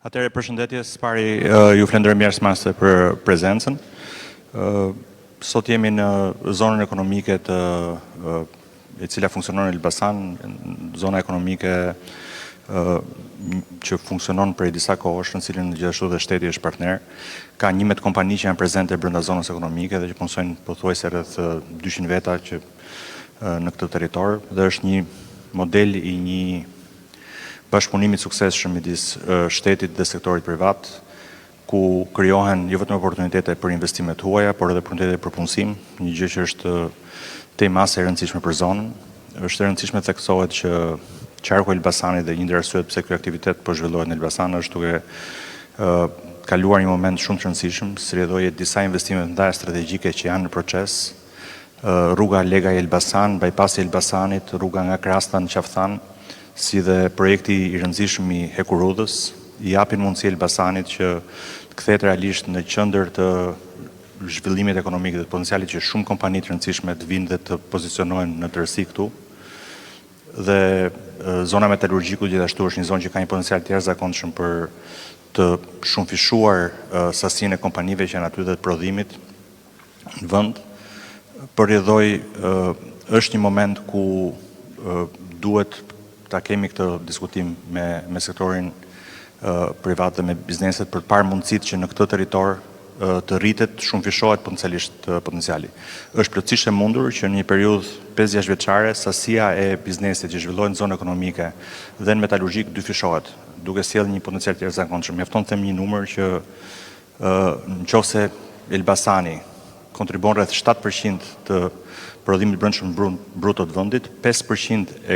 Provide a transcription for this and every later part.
Atëherë përshëndetje, së pari ju falenderoj mirësmase për prezencën. Sot jemi në zonën ekonomike e cila funksionon në Elbasan, zona ekonomike që funksionon prej disa kohësh, në cilën gjithashtu dhe shteti është partner. Ka 11 kompani që janë prezente brenda zonës ekonomike dhe që punojnë pothuajse rreth 200 veta që në këtë territor dhe është një model i një bashkëpunimit suksesshëm midis shtetit dhe sektorit privat, ku krijohen jo vetëm oportunitete për investimet huaja, por edhe oportunitete për punësim, një gjë që është temë ase e rëndësishme për zonën. Është e rëndësishme të theksohet që qarku i Elbasanit dhe një ndër arsyet pse ky aktivitet po zhvillohet në Elbasan është duke kaluar një moment shumë të rëndësishëm, si rrjedhoje disa investime të mëdha strategjike që janë në proces. Rruga Legaj Elbasan, bypassi i Elbasanit, rruga nga Krasta në Qafthan, si dhe projekti i rëndësishëm i Hekurudhës, i japin mundësi Elbasanit që të kthehet realisht në qendër të zhvillimit ekonomik dhe të potencialit që shumë kompani të rëndësishme të vinë dhe të pozicionohen në tërësi këtu. Dhe zona metalurgjiku gjithashtu është një zonë që ka një potencial të jashtëzakonshëm për të shumëfishuar sasinë e kompanive që janë aty dhe të prodhimit në vend. Përrjedhoj është një moment ku duhet ta kemi këtë diskutim me sektorin privat dhe me bizneset për të parë mundësitë që në këtë territor të rritet, shumëfishohet potenciali. Është plotësisht e mundur që në një periudhë 5-6 vjeçare sasia e biznesit që zhvillohet në zonë ekonomike dhe në metalurgjik dyfishohet, duke sjellë një potencial të jashtëzakonshëm. Mjafton të them një numër që nëse Elbasani kontribon rreth 7% të prodhimit brendshëm bruto të vendit, 5% e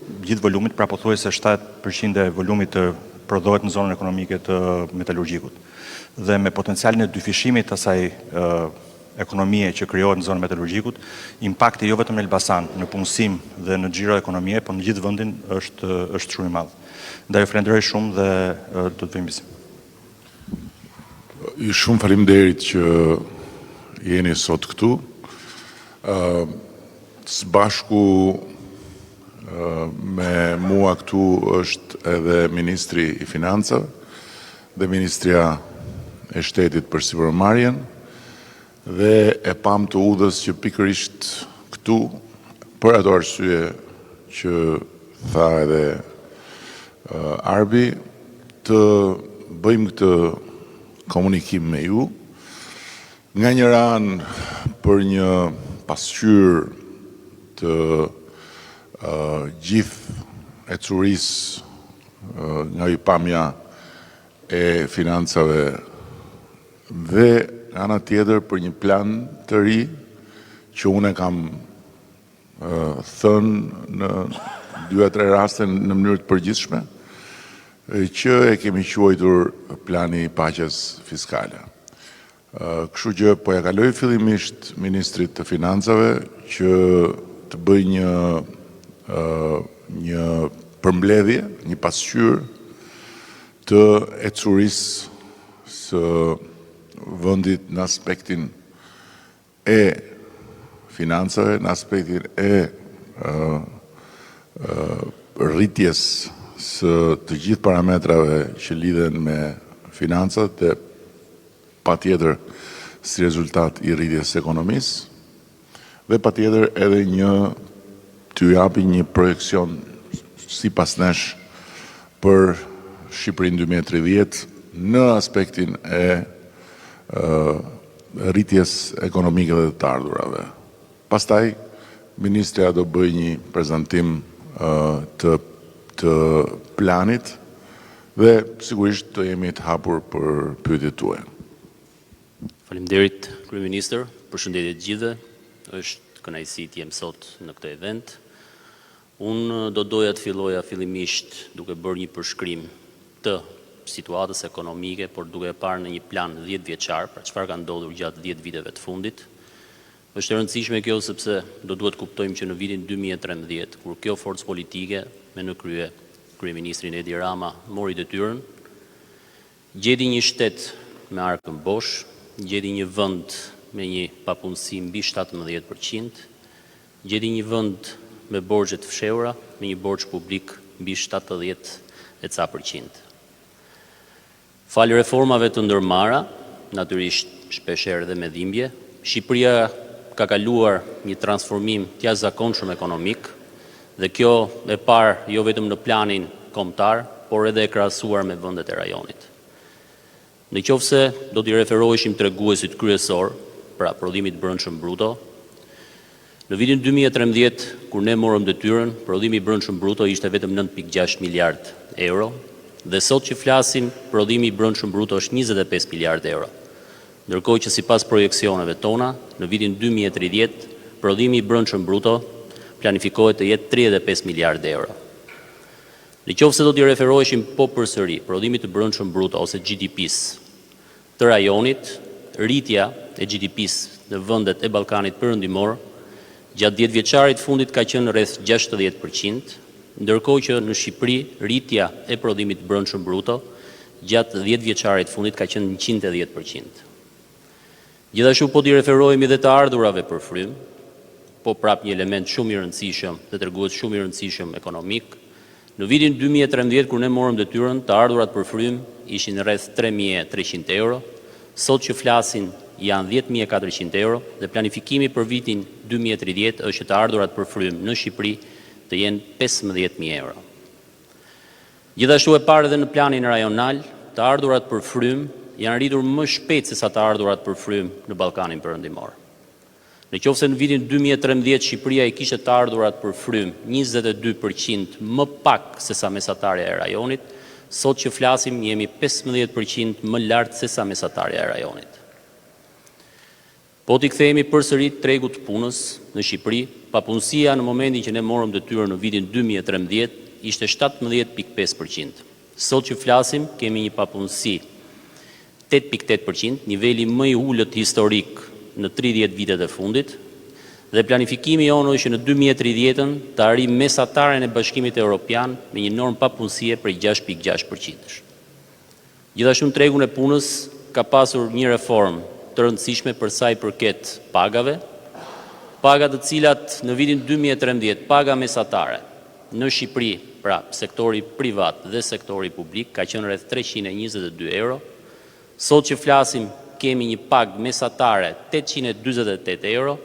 gjithë volumit, pra pothuajse 7% e volumit të prodhohet në zonën ekonomike të metalurgjikut. Dhe me potencialin e dyfishimit të asaj ekonomie që krijohet në zonën metalurgjikut, impakti jo vetëm në Elbasan, në punësim dhe në xhiro ekonomie, por në gjithë vendin është shumë i madh. Ndaj ju falenderoj shumë dhe do të vëmë bisedë. Ju shumë faleminderit që jeni sot këtu. Së bashku me mua këtu është edhe Ministri i Financave dhe Ministria e Shtetit për Sipërmarrjen dhe e pam të udhës që pikërisht këtu për ato arsye që tha edhe Arbi të bëjmë këtë komunikim me ju nga një ranë për një pasqyrë të gjithë e curisë nga i pamja e financave dhe ana tjetër për një plan të ri që unë kam thënë në 2-3 raste në mënyrë të përgjithshme që e kemi quajtur plani i paqes fiskale. Kështu që po ja kaloj fillimisht Ministrit të Financave që të bëj një përmbledhje, një pasqyrë të ecurisë së vendit në aspektin e financave, në aspektin e rritjes së të gjithë parametrave që lidhen me financat dhe patjetër si rezultat i rritjes së ekonomisë dhe patjetër edhe t'ju japi një projekcion sipas nesh për Shqipërinë 2030 në aspektin e rritjes ekonomike dhe të ardhurave. Pastaj Ministria do bëj një prezantim të planit dhe sigurisht të jemi të hapur për pyetjet tuaja. Faleminderit, Kryeministër, përshëndetje të gjithëve. Është kënaqësi të jem sot në këtë event. Unë do doja të filloja fillimisht duke bërë një përshkrim të situatës ekonomike, por duke e parë në një plan 10 vjeçar, pra çfarë ka ndodhur gjatë 10 viteve të fundit. Është e rëndësishme kjo sepse do duhet kuptojmë që në vitin 2013, kur kjo forcë politike me në krye kryeministrin Edi Rama mori detyrën, gjeti një shtet me arkën bosh, gjeti një vend me një papunësi mbi 17%, gjeti një vend me borxhe të fshehura, me një borxh publik mbi 70%. Falë reformave të ndërmarra, natyrisht shpeshherë dhe me dhimbje, Shqipëria ka kaluar një transformim të jashtëzakonshëm ekonomik, dhe kjo e parë jo vetëm në planin kombëtar, por edhe e krahasuar me vendet e rajonit. Në qoftë se do t'i referoheshim treguesit kryesor, pra prodhimit brendshëm bruto, në vitin 2013, kur ne morëm detyrën, prodhimi brendshëm bruto ishte vetëm 9.6 miliard euro, dhe sot që flasim, prodhimi brendshëm bruto është 25 miliard euro. Ndërkohë që sipas projeksioneve tona, në vitin 2030, prodhimi brendshëm bruto planifikohet të jetë 35 miliard euro. Në qoftë se do t'i referoheshim po përsëri prodhimit të brendshëm bruto ose GDP-s të rajonit, rritja e GDP-s në vendet e Ballkanit Perëndimor gjatë 10 vjeçarit fundit ka qenë rreth 60%, ndërkohë që në Shqipëri rritja e prodhimit brendshëm bruto gjatë 10 vjeçarit fundit ka qenë 110%. Gjithashtu po t'i referohemi edhe të ardhurave për frym, po prap një element shumë i rëndësishëm dhe tregues shumë i rëndësishëm ekonomik. Në vitin 2013, kur ne morëm detyrën, të ardhurat për frym ishin rreth 3.300 euro, sot që flasin janë 10.400 euro dhe planifikimi për vitin 2030 është që të ardhurat për frym në Shqipëri të jenë 15.000 euro. Gjithashtu e parë edhe në planin rajonal, të ardhurat për frym janë rritur më shpejt se sa të ardhurat për frym në Ballkanin Perëndimor. Në qoftë se në vitin 2013 Shqipëria i kishte të ardhurat për frym 22% më pak se sa mesatarja e rajonit, sot që flasim jemi 15% më lartë se sa mesatarja e rajonit. Po t'i kthehemi përsëri tregut të punës në Shqipëri, papunësia në momentin që ne morëm detyrën në vitin 2013 ishte 17.5%. Sot që flasim kemi një papunësi 8.8%, niveli më i ulët historik në 30 vitet e fundit, dhe planifikimi jonë është në 2030 të arrijë mesataren e Bashkimit Evropian me një normë papunësie për 6.6%. Gjithashtu në tregun e punës ka pasur një reformë të rëndësishme për sa i përket pagave, pagat të cilat në vitin 2013 paga mesatare në Shqipëri, pra sektori privat dhe sektori publik, ka qenë rreth 322 euro. Sot që flasim kemi një pagë mesatare 848 euro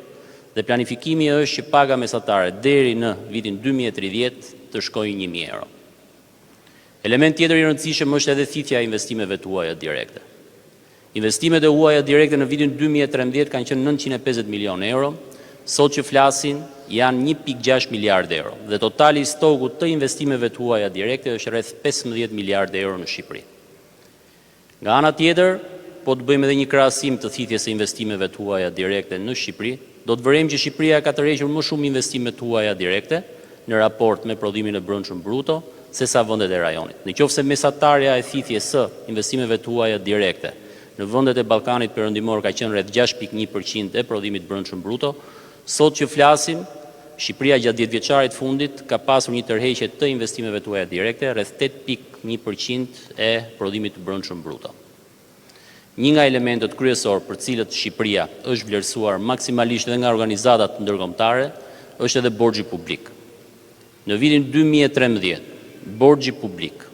dhe planifikimi është që paga mesatare deri në vitin 2030 të shkojë 1.000 euro. Element tjetër i rëndësishëm është edhe thithja e investimeve të huaja direkte. Investimet e huaja direkte në vitin 2013 kanë qenë 950 milion euro, sot që flasin janë 1.6 miliard euro dhe totali i stokut të investimeve të huaja direkte është rreth 15 miliard euro në Shqipëri. Nga ana tjetër, po të bëjmë edhe një krahasim të thithjes së investimeve të huaja direkte në Shqipëri, do të vërejmë që Shqipëria ka tërhequr më shumë investime të huaja direkte në raport me prodhimin e brendshëm bruto se sa vendet e rajonit. Nëse mesatarja e thithjes së investimeve të huaja direkte në vendet e Ballkanit Perëndimor ka qenë rreth 6.1% e prodhimit brendshëm bruto, sot që flasim, Shqipëria gjatë 10 vjeçarit fundit ka pasur një tërheqje të investimeve të huaja direkte rreth 8.1% e prodhimit të brendshëm bruto. Një nga elementet kryesor për cilët Shqipëria është vlerësuar maksimalisht edhe nga organizatat ndërkombëtare është edhe borxhi publik. Në vitin 2013, borxhi publik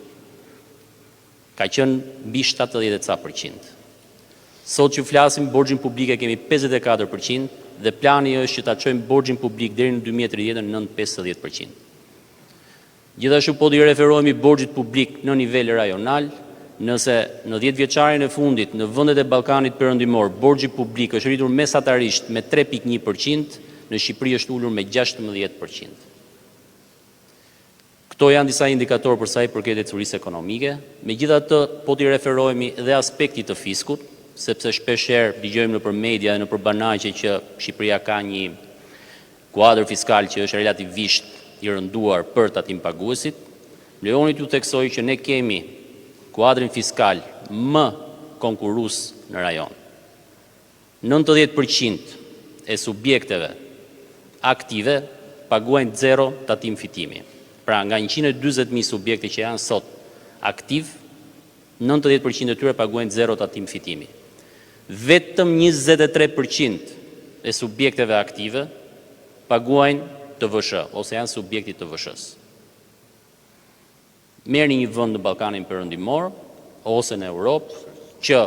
ka qenë mbi 70%. Sot që flasim, borxhin publik e kemi 54% dhe plani është që ta çojmë borxhin publik deri në 2030 në 50%. Gjithashtu po t'i referohemi borxhit publik në nivel rajonal. Nëse në 10 vjeçarin e fundit në vendet e Ballkanit Perëndimor borxhi publik është rritur mesatarisht me 3.1%, në Shqipëri është ulur me 16%. Këto janë disa indikatorë për sa i përket ecurisë ekonomike. Megjithatë, po t'i referohemi edhe aspektit të fiskut, sepse shpeshherë dëgjojmë nëpër media dhe nëpër banaqe që Shqipëria ka një kuadër fiskal që është relativisht i rënduar për tatim paguesit. Lejoni t'ju theksoj që ne kemi kuadrin fiskal më konkurrues në rajon. 90% e subjekteve aktive paguajnë 0 tatim fitimi. Pra nga 140.000 subjekte që janë sot aktiv, 90% e tyre paguajnë 0 tatim fitimi. Vetëm 23% e subjekteve aktive paguajnë TVSH ose janë subjekti TVSH-s. Merrni një vend në Ballkanin Perëndimor ose në Europë, që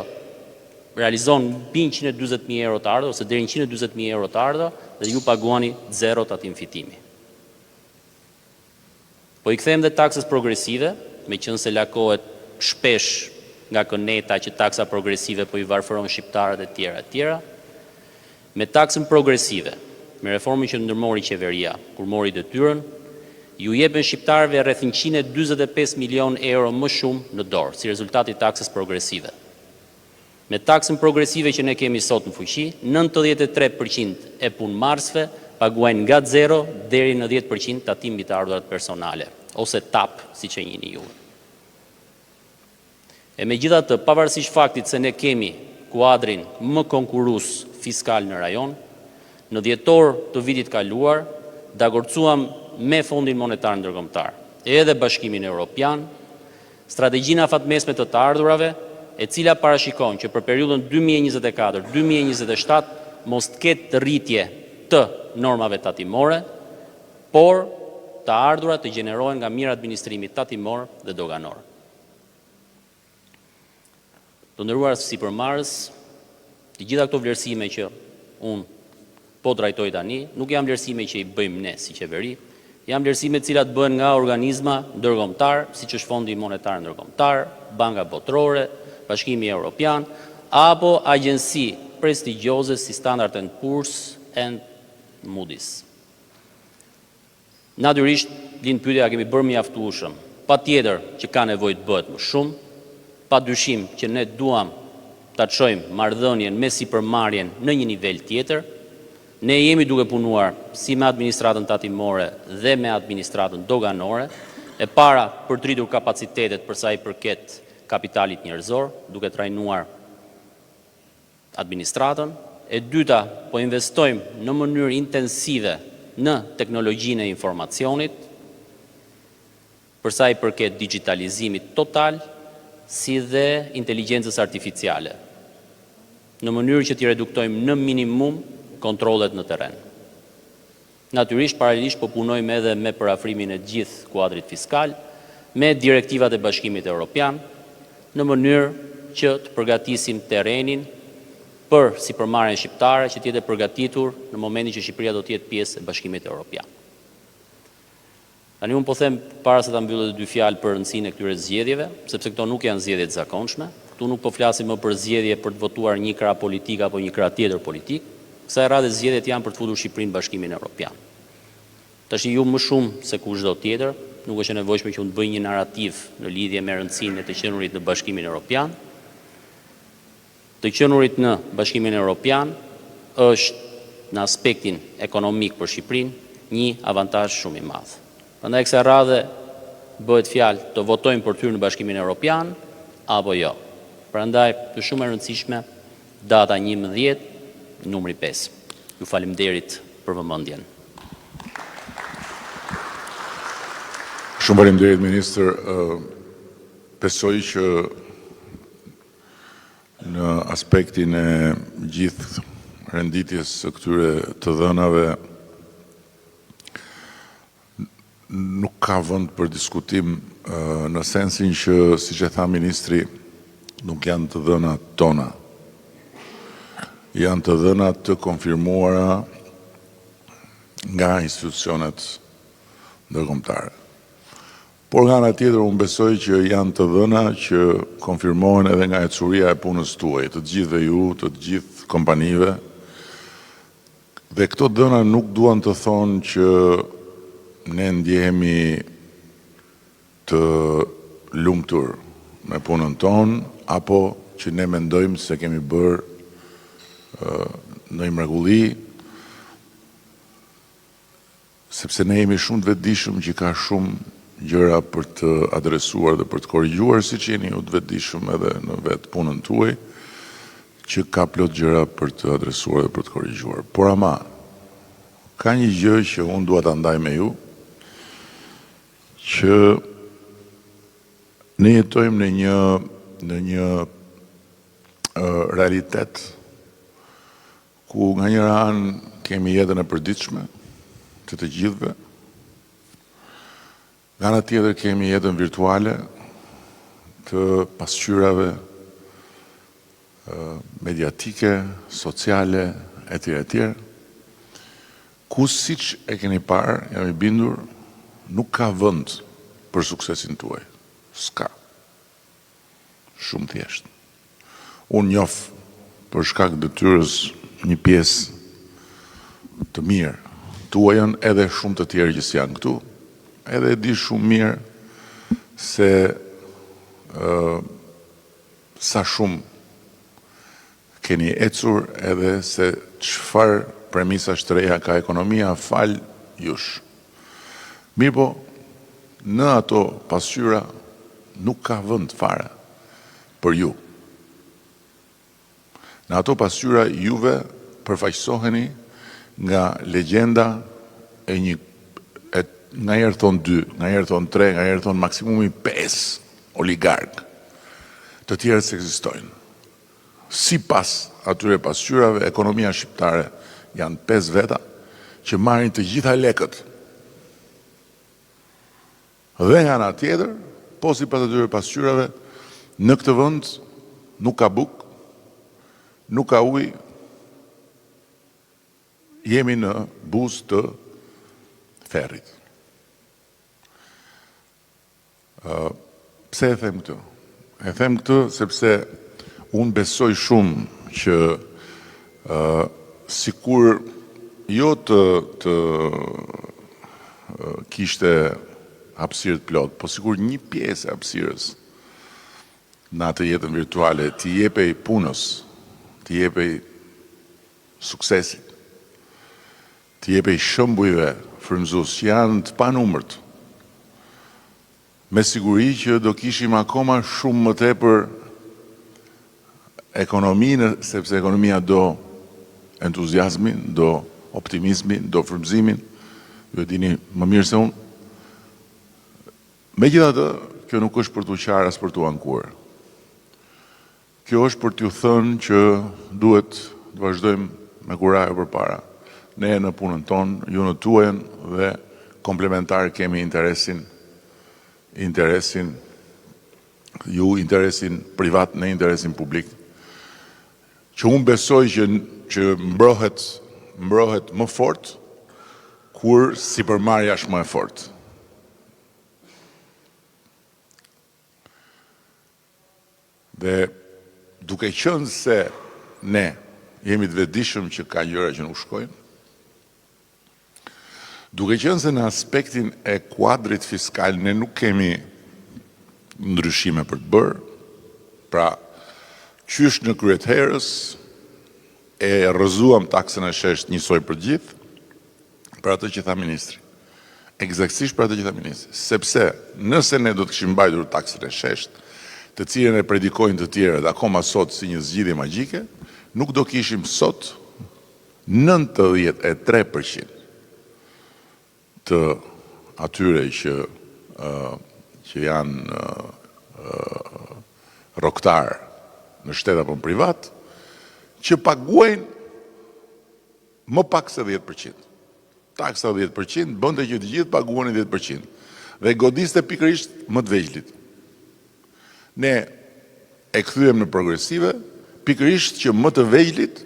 realizon mbi 140.000 euro të ardhur, ose deri në 140.000 euro të ardhur, dhe ju paguani 0 tatim fitimi. Po i kthejmë dhe taksës progresive, me qënë se lakohet shpesh nga këneta që taksa progresive po i varfëron shqiptarët e tjera, me taksën progresive, me reformën që ndërmori qeveria, kur mori detyrën, ju jepen shqiptarëve rreth 145 milion euro më shumë në dorë, si rezultati taksës progresive. Me taksën progresive që ne kemi sot në fuqi, 93% e punëmarrësve paguajnë nga 0 deri në 10% tatim mbi të ardhurat personale, ose TAP, siç e njihni ju. E megjithatë, pavarësisht faktit se ne kemi kuadrin më konkurrues fiskal në rajon, në dhjetor të vitit kaluar, dagorcuam me Fondin Monetar Ndërkombëtar, edhe Bashkimin Evropian, strategjinë afatmesme të ardhurave, e cila parashikon që për periudhën 2024-2027 mos të ketë rritje të normave tatimore, por të ardhurat të gjenerohen nga mirë administrimi tatimor dhe doganor. Të nderuar sipërmarrës, të gjitha këto vlerësime që unë po trajtoj tani, nuk janë vlerësime që i bëjmë ne si qeveri, janë vlerësime të cilat bëhen nga organizma ndërkombëtar, siç është Fondi Monetar Ndërkombëtar, Banka Botërore, Bashkimi Evropian, apo agjensi prestigjioze si Standard & Poor's and Moody's. Natyrisht, lind pyetja kemi bërë mjaftueshëm. Patjetër që ka nevojë të bëhet më shumë, padyshim që ne duam ta çojmë marrëdhënien me sipërmarrjen në një nivel tjetër. Ne jemi duke punuar si me administratën tatimore dhe me administratën doganore, e para për të rritur kapacitetet për sa i përket kapitalit njerëzor, duke trajnuar administratën, e dyta, po investojmë në mënyrë intensive në teknologjinë e informacionit, për sa i përket digitalizimit total, si dhe inteligjencës artificiale, në mënyrë që t'i reduktojmë në minimum kontrollet në terren. Natyrisht, paralelisht po punojmë edhe me parafrimin e gjithë kuadrit fiskal, me direktivat e Bashkimit Evropian, në mënyrë që të përgatisim terrenin për sipërmarrjen shqiptare që të jetë përgatitur në momentin që Shqipëria do të jetë pjesë e Bashkimit Evropian. Tani unë po them para se ta mbyllë 2 fjalë për rëndësinë e këtyre zgjedhjeve, sepse këto nuk janë zgjedhje të zakonshme. Këtu nuk po flasim më për zgjedhje për të votuar një krah politik apo një krah tjetër politik. Kësaj radhe zgjedhjet janë për të futur Shqipërinë në Bashkimin Evropian. Tash ju më shumë se kushdo tjetër, nuk është e nevojshme që unë të bëj një narrativ në lidhje me rëndësinë e të qenurit në Bashkimin Evropian. Të qenurit në Bashkimin Evropian është në aspektin ekonomik për Shqipërinë një avantazh shumë i madh. Prandaj kësaj radhe bëhet fjalë të votojmë për të hyrë në Bashkimin Evropian apo jo. Prandaj është shumë e rëndësishme data 11, numri 5. Ju faleminderit për vëmendjen. Shumë faleminderit ministër. Besoj që në aspektin e gjithë renditjes së këtyre të dhënave nuk ka vend për diskutim, në sensin që, siç e tha ministri, nuk janë të dhëna tona. Janë të dhëna të konfirmuara nga institucionet ndërkombëtare. Por nga ana tjetër, unë besoj që janë të dhëna që konfirmohen edhe nga ecuria e punës tuaj, të gjithëve ju, të gjithë kompanive. Dhe këto dhëna nuk duan të thonë që ne ndjehemi të lumtur me punën tonë, apo që ne mendojmë se kemi bërë në mrekulli, sepse ne jemi shumë të vetëdijshëm që ka shumë gjëra për të adresuar dhe për të korrigjuar, siç jeni ju të vetëdijshëm edhe në vetë punën tuaj, që ka plot gjëra për të adresuar dhe për të korrigjuar. Por ama, ka një gjë që unë dua ta ndaj me ju, që ne jetojmë në një realitet ku nga njëra anë kemi jetën e përditshme të të gjithëve, nga ana tjetër kemi jetën virtuale të pasqyrave mediatike, sociale, etj. Ku siç e keni parë, jam I bindur, nuk ka vend për suksesin tuaj. S'ka. Shumë thjesht. Unë njoh për shkak detyrës një pjesë të mirë tuajën edhe shumë të tjerë që janë këtu, edhe e di shumë mirë se sa shumë keni ecur edhe se çfarë premisash të reja ka ekonomia fal jush. Mirë po, në ato pasqyra nuk ka vend fare për ju. Në ato pasqyra juve përfaqësoheni nga legjenda e një nga herë thon 2, nga herë thon 3, nga herë thon maksimumi 5 oligark, të tjerët se ekzistojnë. Sipas atyre pasqyrave, ekonomia shqiptare janë 5 veta që marrin të gjitha lekët. Dhe nga ana tjetër, po sipas atyre pasqyrave, në këtë vend nuk ka buk, nuk ka ujë, jemi në buzë të ferrit. Pse e them këtë? E them këtë sepse unë besoj shumë që sikur jo të kishte hapësirë të plot, po sikur një pjesë e hapësirës në atë jetën virtuale t'i jepej punës, t'i jepej suksesit, t'i jepej shëmbujve frymëzues që janë të panumërt, me siguri që do kishim akoma shumë më tepër ekonominë, sepse ekonomia do entuziazmin, do optimizmin, do frymëzimin, ju e dini më mirë se unë. Megjithatë, kjo nuk është për t'u qarë as për t'u ankuar. Kjo është për t'ju thënë që duhet të vazhdojmë me kuraje përpara. Ne në punën tonë, ju në tuajën dhe komplementar kemi interesin ju interesin privat në interesin publik, që unë besoj që mbrohet më fort kur sipërmarrja është më e fortë. Dhe duke qenë se ne jemi të vetëdijshëm që ka gjëra që nuk shkojnë, duke qenë se në aspektin e kuadrit fiskal ne nuk kemi ndryshime për të bërë, pra qysh në kryet herës e rrëzuam taksën e shesht njësoj për gjithë, për atë që tha ministri. Eksaktësisht për atë që tha ministri. Sepse nëse ne do të kishim mbajtur taksën e shesht, të cilën e predikojnë të tjerët akoma sot si një zgjidhje magjike, nuk do kishim sot 93% të atyre që janë roktar në shtet apo në privat, që paguajnë më pak se 10%. Taksa 10% bënte që të gjithë paguanin 10%. Dhe godiste pikërisht më të vegjëlit. Ne e kthyem në progresive, pikërisht që më të vegjëlit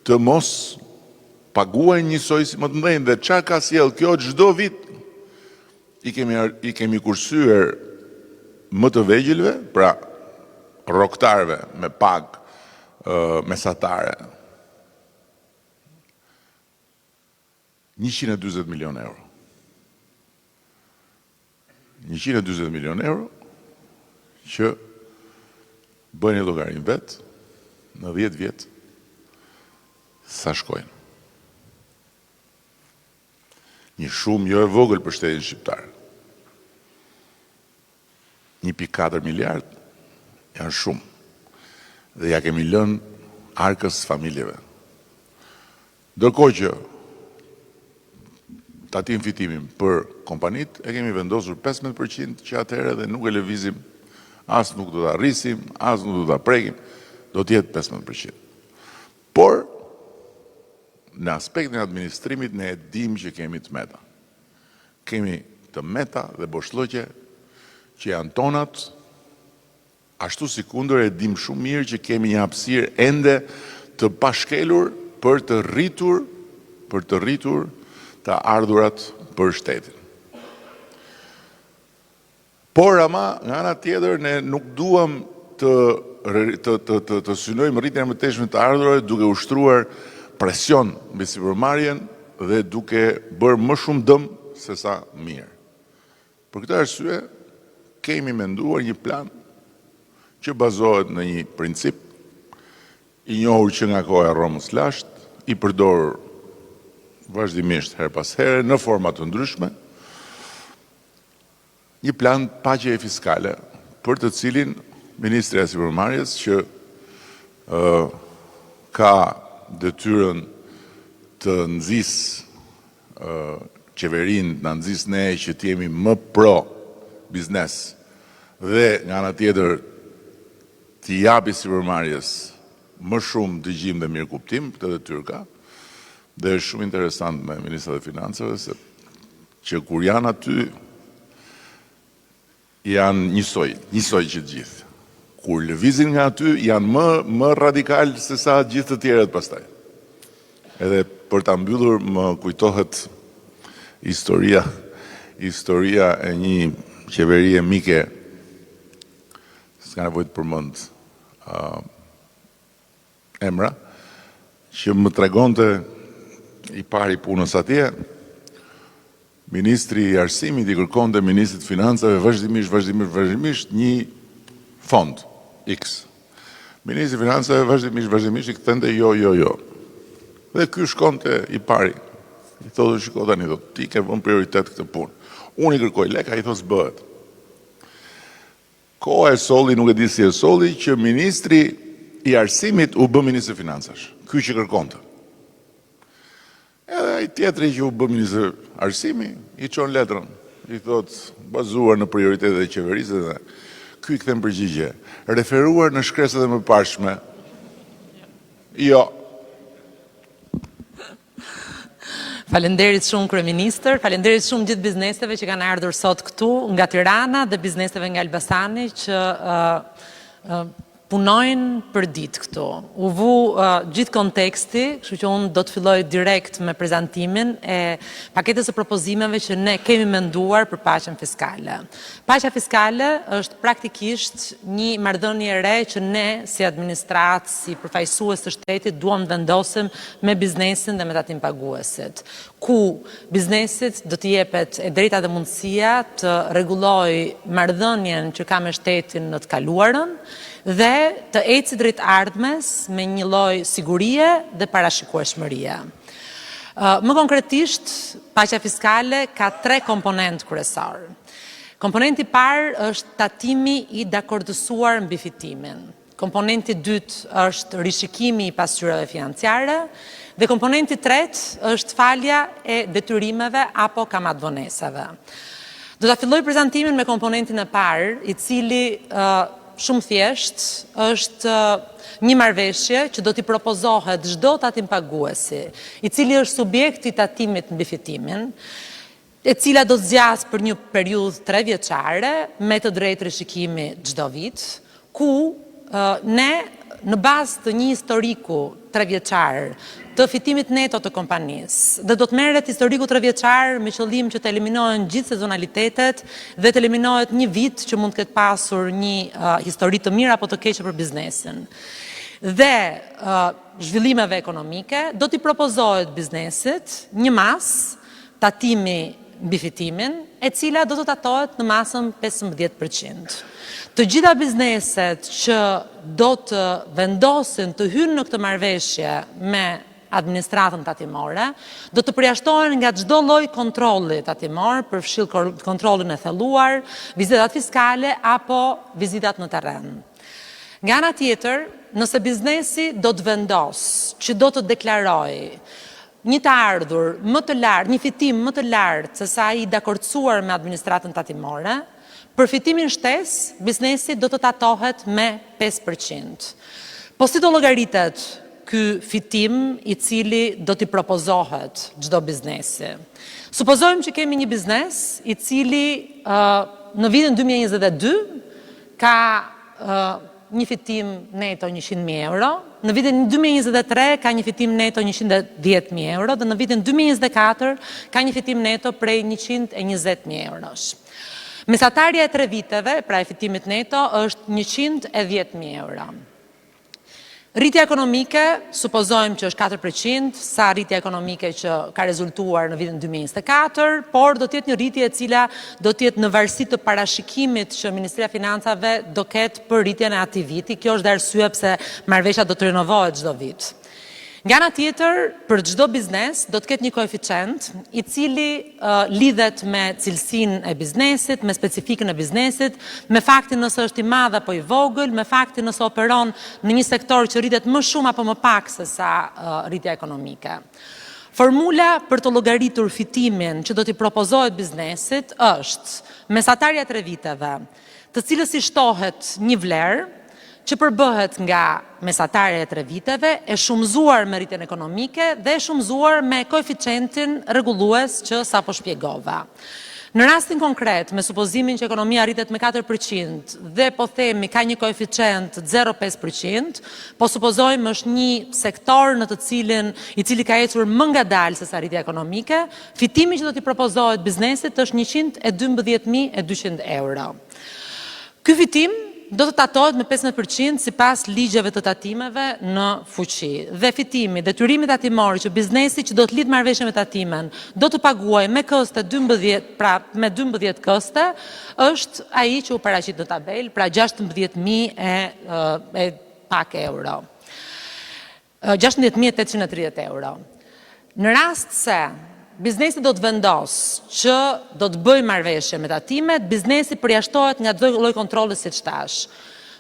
të mos paguajnë njësoj si më të mëdhenj, dhe çfarë ka sjell kjo çdo vit i kemi kursyer më të vegjëlve, pra roktarëve me pagë mesatare 140 milion euro. 140 milion euro që bëjnë llogarin vet në 10 vjet sa shkojnë. Një shumë jo e vogël për shtetin shqiptar. 1.4 miliard janë shumë. Dhe ja kemi lënë arkës familjeve. Ndërkohë që tatim fitimin për kompanit e kemi vendosur 15% që atëherë dhe nuk e lëvizim, as nuk do ta rrisim, as nuk do ta prekim, do të jetë 15%. Por në aspektin e administrimit ne e dim që kemi të meta. Kemi të meta dhe boshllëqe që janë tonat ashtu si kundër e dim shumë mirë që kemi një hapësirë ende të pashkelur për të rritur të ardhurat për shtetin. Por ama, nga ana tjetër, ne nuk duam të synojmë rritjen e mëtejshme të ardhurave duke ushtruar presion mbi sipërmarrjen dhe duke bërë më shumë dëm se sa mirë. Për këtë arsye, kemi menduar një plan që bazohet në një princip i njohur që nga koha e Romës lashtë, i përdorur vazhdimisht her pas here në forma të ndryshme, një plan paqeje fiskale për të cilin Ministria e Sipërmarrjes që ka detyrën të nxjisë qeverinë, na nxjisë ne që të jemi më pro biznes dhe nga ana tjetër të japi sipërmarrjes më shumë dëgjim dhe mirëkuptim, këtë detyrë ka. Dhe është shumë interesant me Ministrat e Financave se që kur janë aty janë njësoj që gjithë. Kur lëvizin nga aty janë më radikal se sa gjithë të tjerët pastaj. Edhe për ta mbyllur më kujtohet historia e një qeverie mike, s'ka nevojë të përmend emra, që më tregonte i pari punës atje, Ministri i Arsimit i kërkonte Ministrit Financave vazhdimisht një fond X. Ministri i Financave vazhdimisht i kthente jo. Dhe ky shkonte i pari. I thotë shiko tani, ti ke vënë prioritet këtë punë. Unë i kërkoj lek, ai thotë s'bëhet. Koha e solli, nuk e di si e solli, që Ministri i Arsimit u bë Ministri i Financash. Ky që kërkonte. Edhe ai tjetri që u bë Ministri Arsimi, i çon letrën. I thotë, bazuar në prioritetet e qeverisë dhe ky i kthen përgjigje. Referuar në shkresat e mëparshme. Jo. Falenderit shumë Kryeministër, falenderit shumë gjithë bizneseve që kanë ardhur sot këtu nga Tirana dhe bizneseve nga Elbasani që punojnë për ditë këtu. U vu gjithë konteksti, kështu që unë do të filloj direkt me prezantimin e paketës së propozimeve që ne kemi menduar për paqen fiskale. Paqja fiskale është praktikisht një marrëdhënie e re që ne si administratë, si përfaqësues të shtetit duam të vendosim me biznesin dhe me tatimpaguesit, ku biznesit do të jepet e drejta dhe mundësia të rregullojë marrëdhënien që ka me shtetin në të kaluarën dhe të ecë drejt ardhmes me një lloj sigurie dhe parashikueshmërie. Më konkretisht, paqja fiskale ka 3 komponent kryesor. Komponenti i parë është tatimi i dakordësuar mbi fitimin. Komponenti i dytë është rishikimi i pasqyrave financiare dhe komponenti i tretë është falja e detyrimeve apo kamatvonesave. Do ta filloj prezantimin me komponentin e parë, i cili shumë thjesht është një marrëveshje që do t'i propozohet çdo tatimpaguesi, i cili është subjekt i tatimit mbi fitimin, e cila do zgjas për një periudhë 3 vjeçare me të drejtë rishikimi çdo vit, ku ne në bazë të një historiku 3 vjeçar të fitimit neto të kompanisë dhe do të merret historiku 3 vjeçar me qëllim që të eliminohen gjithë sezonalitetet dhe të eliminohet një vit që mund të ketë pasur një histori të mirë apo të keqe për biznesin. Dhe zhvillimeve ekonomike do t'i propozohet biznesit një masë tatimi mbi fitimin, e cila do të tatohet në masën 15%. Të gjitha bizneset që do të vendosin të hynë në këtë marrëveshje me administratën tatimore, do të përjashtohen nga çdo lloj kontrolli tatimor, përfshill kontrollin e thelluar, vizitat fiskale apo vizitat në terren. Nga ana tjetër, nëse biznesi do të vendosë që do të deklarojë një të ardhur më të lartë, një fitim më të lartë se sa ai i dakordsuar me administratën tatimore, për fitimin shtesë, biznesi do të tatohet me 5%. Po si do llogaritet ky fitim i cili do t'i propozohet çdo biznesi? Supozojmë që kemi një biznes i cili në vitin 2022 ka një fitim neto 100.000 euro, në vitin 2023 ka një fitim neto 110.000 euro, dhe në vitin 2024 ka një fitim neto prej 120.000 eurosh. Mesatarja e 3 viteve, pra e fitimit neto, është 110.000 euro. Rritja ekonomike, supozojmë që është 4%, sa rritja ekonomike që ka rezultuar në vitin 2024, por do tjetë një rritje e cila do tjetë në varësi të parashikimit që Ministria Financave do ketë për rritjen e atij viti. Kjo është dhe arsye pse marrëveshja do të renovohet çdo vit. Nga ana tjetër, për çdo biznes do të ketë një koeficient i cili lidhet me cilësinë e biznesit, me specifikën e biznesit, me faktin nëse është i madh apo i vogël, me faktin nëse operon në një sektor që rritet më shumë apo më pak se sa rritja ekonomike. Formula për të llogaritur fitimin që do t'i propozohet biznesit është mesatarja 3 viteve, të cilës i shtohet një vlerë që përbëhet nga mesatarja e 3 viteve, e shumëzuar me rritjen ekonomike dhe e shumëzuar me koeficientin rregullues që sapo shpjegova. Në rastin konkret, me supozimin që ekonomia rritet me 4% dhe po themi ka një koeficient 0,5%, po supozojmë është një sektor në të cilin i cili ka ecur më ngadalë se sa rritja ekonomike, fitimi që do t'i propozohet biznesit është 112.200 euro. Ky fitim do të tatohet me 15% sipas ligjeve të tatimeve në fuqi. Dhe fitimi, detyrimi tatimor që biznesi që do të lidh marrëveshje me tatimen do të paguajë me këste 12, pra me 12 këste, është ai që u paraqit në tabel, pra 16.000 e pak euro. 16.830 euro. Në rast se biznesi do të vendos që do të bëjë marrëveshje me tatimet, biznesi përjashtohet nga çdo lloj kontrolli siç thash.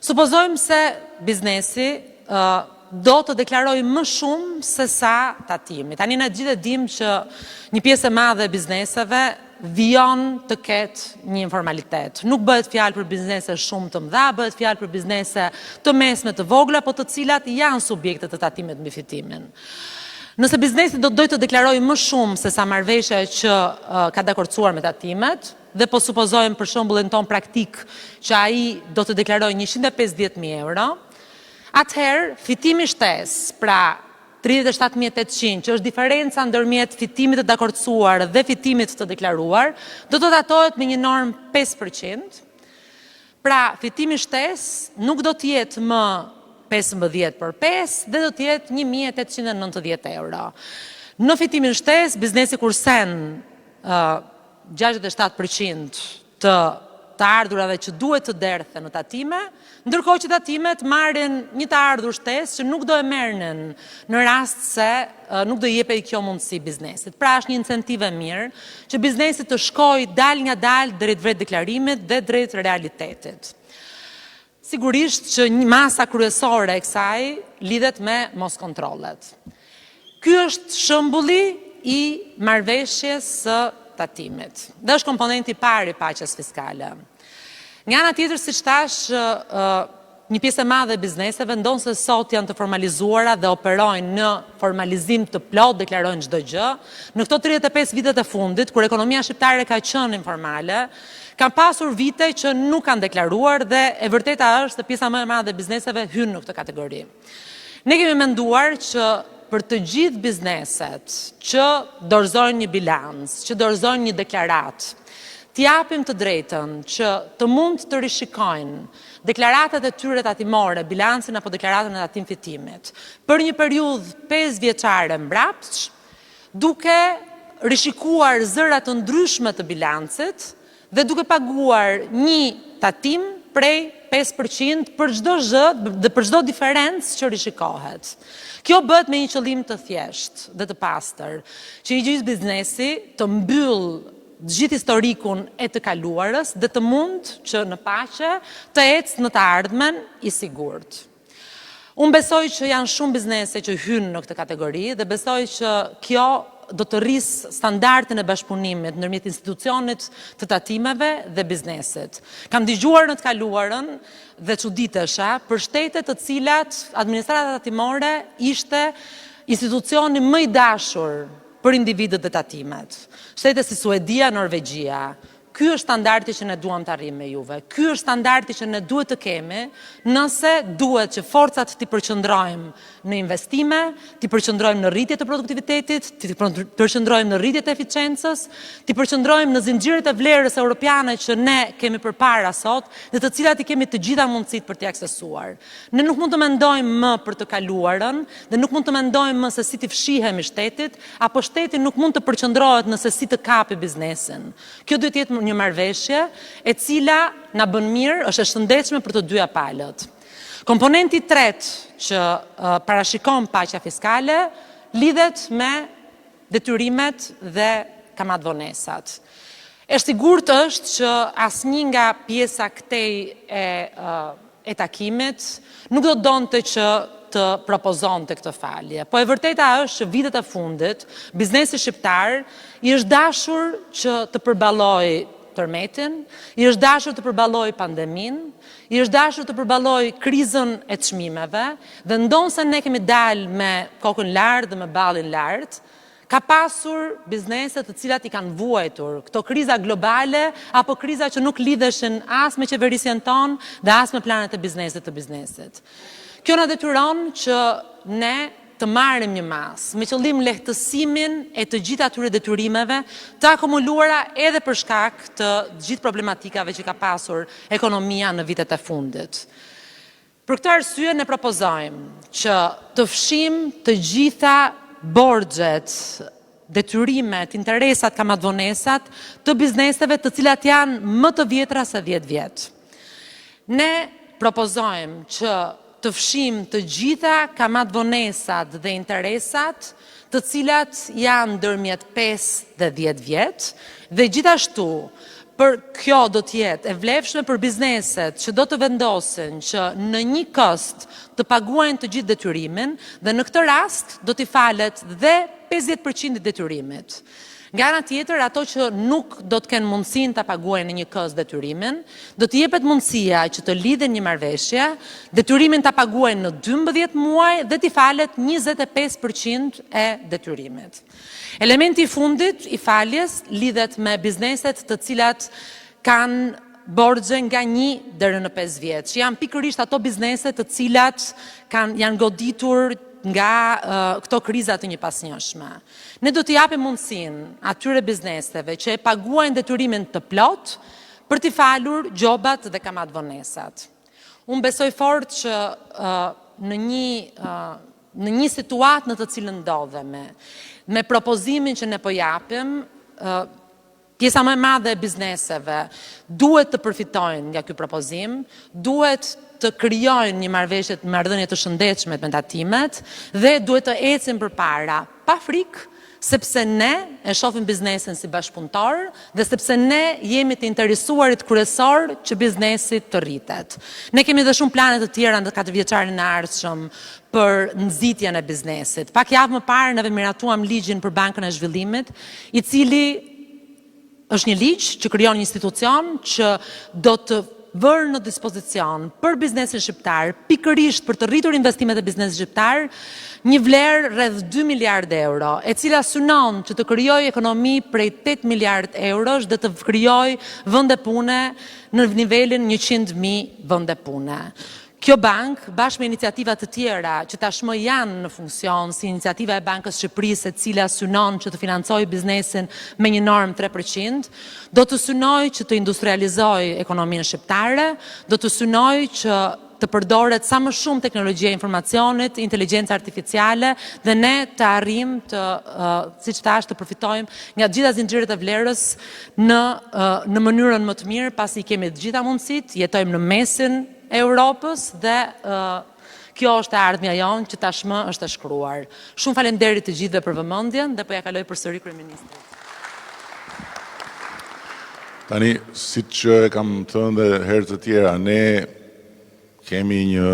Supozojmë se biznesi do të deklarojë më shumë se sa tatimi. Tani ne gjithë e dimë që një pjesë e madhe e bizneseve vijon të ketë një informalitet. Nuk bëhet fjalë për biznese shumë të mëdha, bëhet fjalë për biznese të mesme të vogla, po të cilat janë subjekte të tatimit mbi fitimin. Nëse biznesi do të dojë të deklarojë më shumë se sa marrëveshja që ka dakorcuar me tatimet, dhe po supozojmë për shembullin ton praktik që ai do të deklarojë 150.000 euro, atëherë fitimi shtesë, pra 37.800, që është diferenca ndërmjet fitimit të dakorcuar dhe fitimit të deklaruar, do të datohet me një norm 5%. Pra fitimi shtesë nuk do të jetë më 15 për 5 dhe do të jetë 1.890 euro. Në fitimin shtesë, biznesi kursen 67% të ardhurave që duhet të derthen në tatime, ndërkohë që tatimet marrin një të ardhur shtesë që nuk do e merrnin në rast se nuk do i jepej kjo mundësi biznesit. Pra është një incentiv e mirë që biznesi të shkojë dal nga dal drejt vret deklarimit dhe drejt realitetit. Sigurisht që një masa kryesore e kësaj lidhet me mos kontrollet. Ky është shembulli i marrëveshjes së tatimit. Dhe është komponenti i parë i paqes fiskale. Nga ana tjetër, siç thash, një pjesë e madhe e bizneseve ndonë se sot janë të formalizuara dhe operojnë në formalizim të plot, deklarojnë çdo gjë. Në këto 35 vitet e fundit, kur ekonomia shqiptare ka qenë informale, kanë pasur vite që nuk kanë deklaruar dhe e vërteta është se pjesa më e madhe e bizneseve hyn në këtë kategori. Ne kemi menduar që për të gjithë bizneset që dorëzojnë një bilans, që dorëzojnë një deklarat, t'i japim të drejtën që të mund të rishikojnë deklaratat e tyre tatimore, bilansin apo deklaratën e tatim fitimit, për një periudhë 5 vjeçare mbrapsht, duke rishikuar zëra të ndryshme të bilancit dhe duke paguar një tatim prej 5% për çdo zë dhe për çdo diferencë që rishikohet. Kjo bëhet me një qëllim të thjeshtë dhe të pastër, që i gjithë biznesi të mbyllë gjithë historikun e të kaluarës dhe të mund që në paqe të ecë në të ardhmen i sigurt. Unë besoj që janë shumë biznese që hynë në këtë kategori dhe besoj që kjo do të rrisë standardin e bashkëpunimit ndërmjet institucionit të tatimeve dhe biznesit. Kam dëgjuar në të kaluarën dhe çuditesha për shtete të cilat administrata tatimore ishte institucioni më i dashur për individët dhe tatimet. Shtete si Suedia, Norvegjia, Ky është standardi që ne duam të arrijmë me juve. Ky është standardi që ne duhet të kemi nëse duhet që forcat t'i përqendrojmë në investime, t'i përqendrojmë në rritje të produktivitetit, t'i përqendrojmë në rritje të eficiencës, t'i përqendrojmë në zinxhiret e vlerës europiane që ne kemi përpara sot, dhe të cilat i kemi të gjitha mundësitë për t'i aksesuar. Ne nuk mund të mendojmë më për të kaluarën, dhe nuk mund të mendojmë më se si t'i fshihemi shtetit, apo shteti nuk mund të përqendrohet nëse si të kapi biznesin. Kjo duhet të jetë një marrëveshje e cila na bën mirë, është e shëndetshme për të dyja palët. Komponenti i tretë që parashikon paqja fiskale lidhet me detyrimet dhe kamatvonesat. E sigurt është që asnjë nga pjesa këtej e takimit nuk do donte që të propozonte këtë falje. Po e vërteta është që vitet e fundit, biznesi shqiptar i është dashur që të përballojë tërmetin, i është dashur të përballojë pandemin, i është dashur të përballojë krizën e çmimeve, dhe ndonse ne kemi dalë me kokën lart dhe me ballin lart, ka pasur biznese të cilat i kanë vuajtur këto kriza globale apo kriza që nuk lidheshin as me qeverisjen tonë dhe as me planet e biznesit. Kjo na detyron që ne të marrim një masë me qëllim lehtësimin e të gjitha atyre detyrimeve të akumuluara edhe për shkak të gjithë problematikave që ka pasur ekonomia në vitet e fundit. Për këtë arsye ne propozojmë që të fshim të gjitha borxhet, detyrimet, interesat, kamatvonesat të bizneseve të cilat janë më të vjetra se 10 vjet. Ne propozojmë që të fshim të gjitha kamatvonesat dhe interesat të cilat janë ndërmjet 5 dhe 10 vjet, dhe gjithashtu për kjo do të jetë e vlefshme për bizneset që do të vendosin që në një kost të paguajnë të gjithë detyrimin, dhe në këtë rast do t'i falet dhe 50% i detyrimit. Nga ana tjetër, ato që nuk do të kenë mundësinë ta paguajnë në një kost detyrimin, do t'i jepet mundësia që të lidhen një marrëveshje, detyrimin ta paguajnë në 12 muaj dhe t'i falet 25% e detyrimit. Elementi i fundit i faljes lidhet me bizneset të cilat kanë borxhe nga 1 deri në 5 vjet, që janë pikërisht ato biznese të cilat janë goditur nga këto kriza të njëpasnjëshme. Ne do t'i japim mundësinë atyre bizneseve që e paguajnë detyrimin të plot për t'i falur gjobat dhe kamatvonesat. Unë besoj fort që në një situatë në të cilën ndodhemi, me propozimin që ne po japim, pjesa më e madhe e bizneseve duhet të përfitojnë nga ky propozim, duhet të krijojnë një marrëdhënie të shëndetshme me tatimet dhe duhet të ecim përpara pa frikë, sepse ne e shohim biznesin si bashkëpunëtor dhe sepse ne jemi të interesuarit kryesor që biznesi të rritet. Ne kemi dhe shumë plane të tjera në 4 vjeçarin e ardhshëm për nxitjen e biznesit. Pak javë më parë ne miratuam ligjin për Bankën e Zhvillimit, i cili është një ligj që krijon një institucion që do të vërë në dispozicion për biznesin shqiptar, pikërisht për të rritur investimet e biznesit shqiptar, një vlerë rreth 2 miliard euro, e cila synon që të krijojë ekonomi prej 8 miliard eurosh dhe të krijojë vende pune në nivelin 100.000 vende pune. Kjo bank, bashkë me iniciativa të tjera që tashmë janë në funksion, si iniciativa e Bankës Shqipërisë, e cila synon që të financojë biznesin me një normë 3%, do të synojë që të industrializojë ekonominë shqiptare, do të synojë që të përdoret sa më shumë teknologjia e informacionit, inteligjenca artificiale, dhe ne të arrijmë të, siç thash, të përfitojmë nga gjitha zinxhirët e vlerës në mënyrën më të mirë, pasi kemi të gjitha mundësitë, jetojmë në mesin e Europës dhe kjo është e ardhmja jonë që tashmë është e shkruar. Shumë faleminderit të gjithëve për vëmendjen dhe po ja kaloj përsëri kryeministrit. Tani, siç e kam thënë dhe herë të tjera, ne kemi një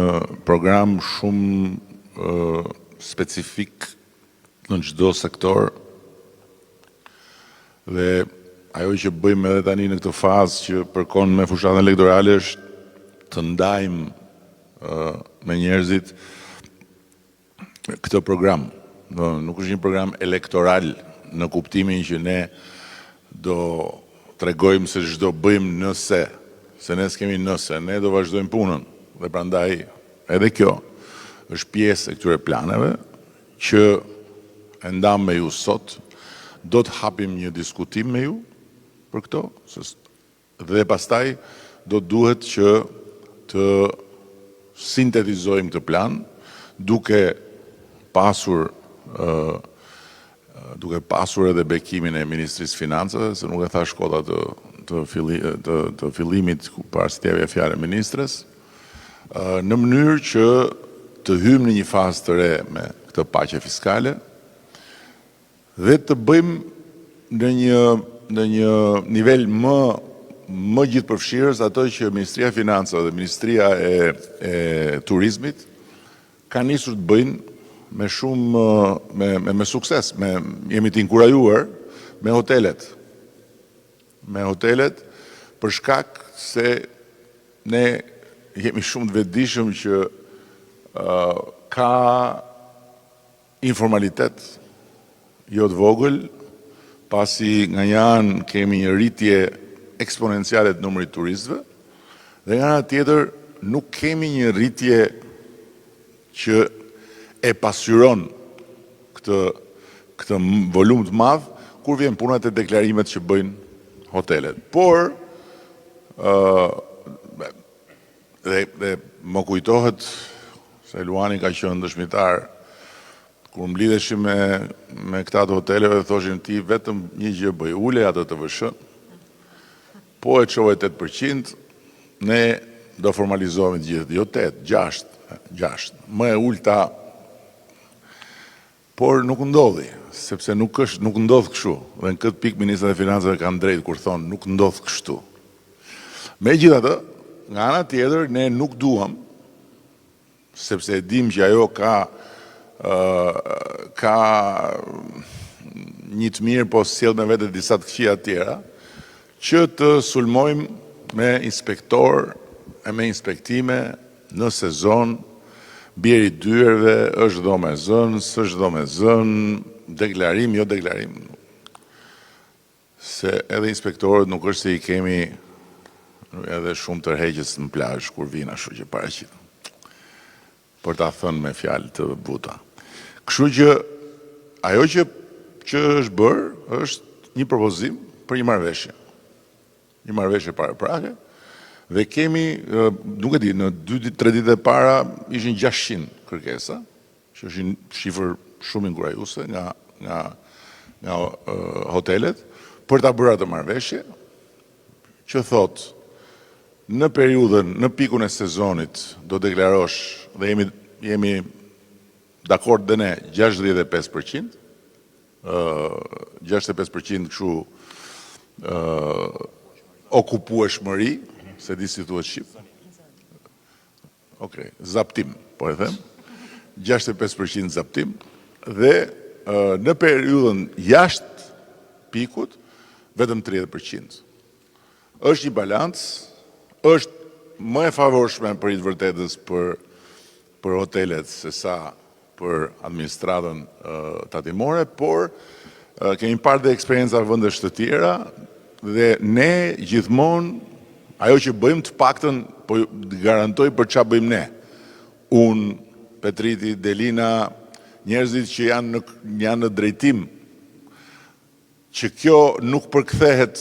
program shumë specifik në çdo sektor dhe ajo që bëjmë edhe tani në këtë fazë që përkon me fushatën elektorale është të ndajmë me njerëzit këtë program. Nuk është një program elektoral në kuptimin që ne do tregojmë se çdo bëjmë nëse, se ne s'kemi nëse, ne do vazhdojmë punën. Dhe prandaj edhe kjo është pjesë e këtyre planeve që e ndam me ju sot, do të hapim një diskutim me ju për këto, dhe pastaj do duhet që të sintetizojmë këtë plan duke pasur edhe bekimin e Ministrisë Financave, se nuk e tha shkolla të fillimit para se t'japja fjalën ministres, në mënyrë që të hymë në një fazë të re me këtë paqe fiskale dhe të bëjmë në një nivel më gjithëpërfshirës ato që Ministria e Financave dhe Ministria e Turizmit ka nisur të bëjnë me sukses. Jemi të inkurajuar me hotelet. Me hotelet për shkak se ne jemi shumë të vetëdijshëm që ka informalitet jo të vogël, pasi nga një anë kemi një rritje eksponenciale të numrit turistëve, dhe nga ana tjetër nuk kemi një rritje që e pasyron këtë volum të madh kur vjen puna te deklarimet që bëjnë hotelet. Por dhe më kujtohet se Luani ka qenë dëshmitar kur mblidheshim me këta të hoteleve dhe thoshin ti vetëm një gjë bëj, ule atë të vëshë, po e çove 8%, ne do formalizohemi të gjithë, jo 8, 6, më e ulta. Por nuk ndodhi, sepse nuk ndodh kështu. Dhe në këtë pikë Ministri e Financave kanë drejtë kur thonë nuk ndodh kështu. Megjithatë, nga ana tjetër ne nuk duam, sepse e dim që ajo ka një të mirë, po sjell me vete disa të këqija tjera, që të sulmojmë me inspektor e me inspektime në sezon, bjeri dyerve, është do me zënë, s'është do me zënë, deklarim, jo deklarim. Se edhe inspektorët nuk është se i kemi edhe shumë tërheqës në plazh kur vina, ashtu që paraqitet. Për ta thënë me fjalë të buta. Kështu që ajo që është bërë është një propozim për një marrëveshje. Një marrëveshje paraprake. Dhe kemi, nuk e di, në 2-3 ditë e para ishin 600 kërkesa, që është një shifër shumë inkurajuese nga hotelet, për ta bërë atë marrëveshje, që thotë, në periudhën, në pikun e sezonit, do deklarosh, dhe jemi dakord dhe ne, 65%, 65% kështu okupueshmëri, se di si thuhet shqip. Okej, zaptim, po e them. 65% zaptim dhe në periudhën jashtë pikut vetëm 30%. Është një balancë, është më e favorshme për i të vërtetës për hotelet se sa për administratën tatimore, por kemi parë dhe eksperienca vendesh të tjera dhe ne gjithmonë ajo që bëjmë të paktën, po garantoj për çfarë bëjmë ne. Unë, Petriti, Delina, njerëzit që janë në drejtim, që kjo nuk përkthehet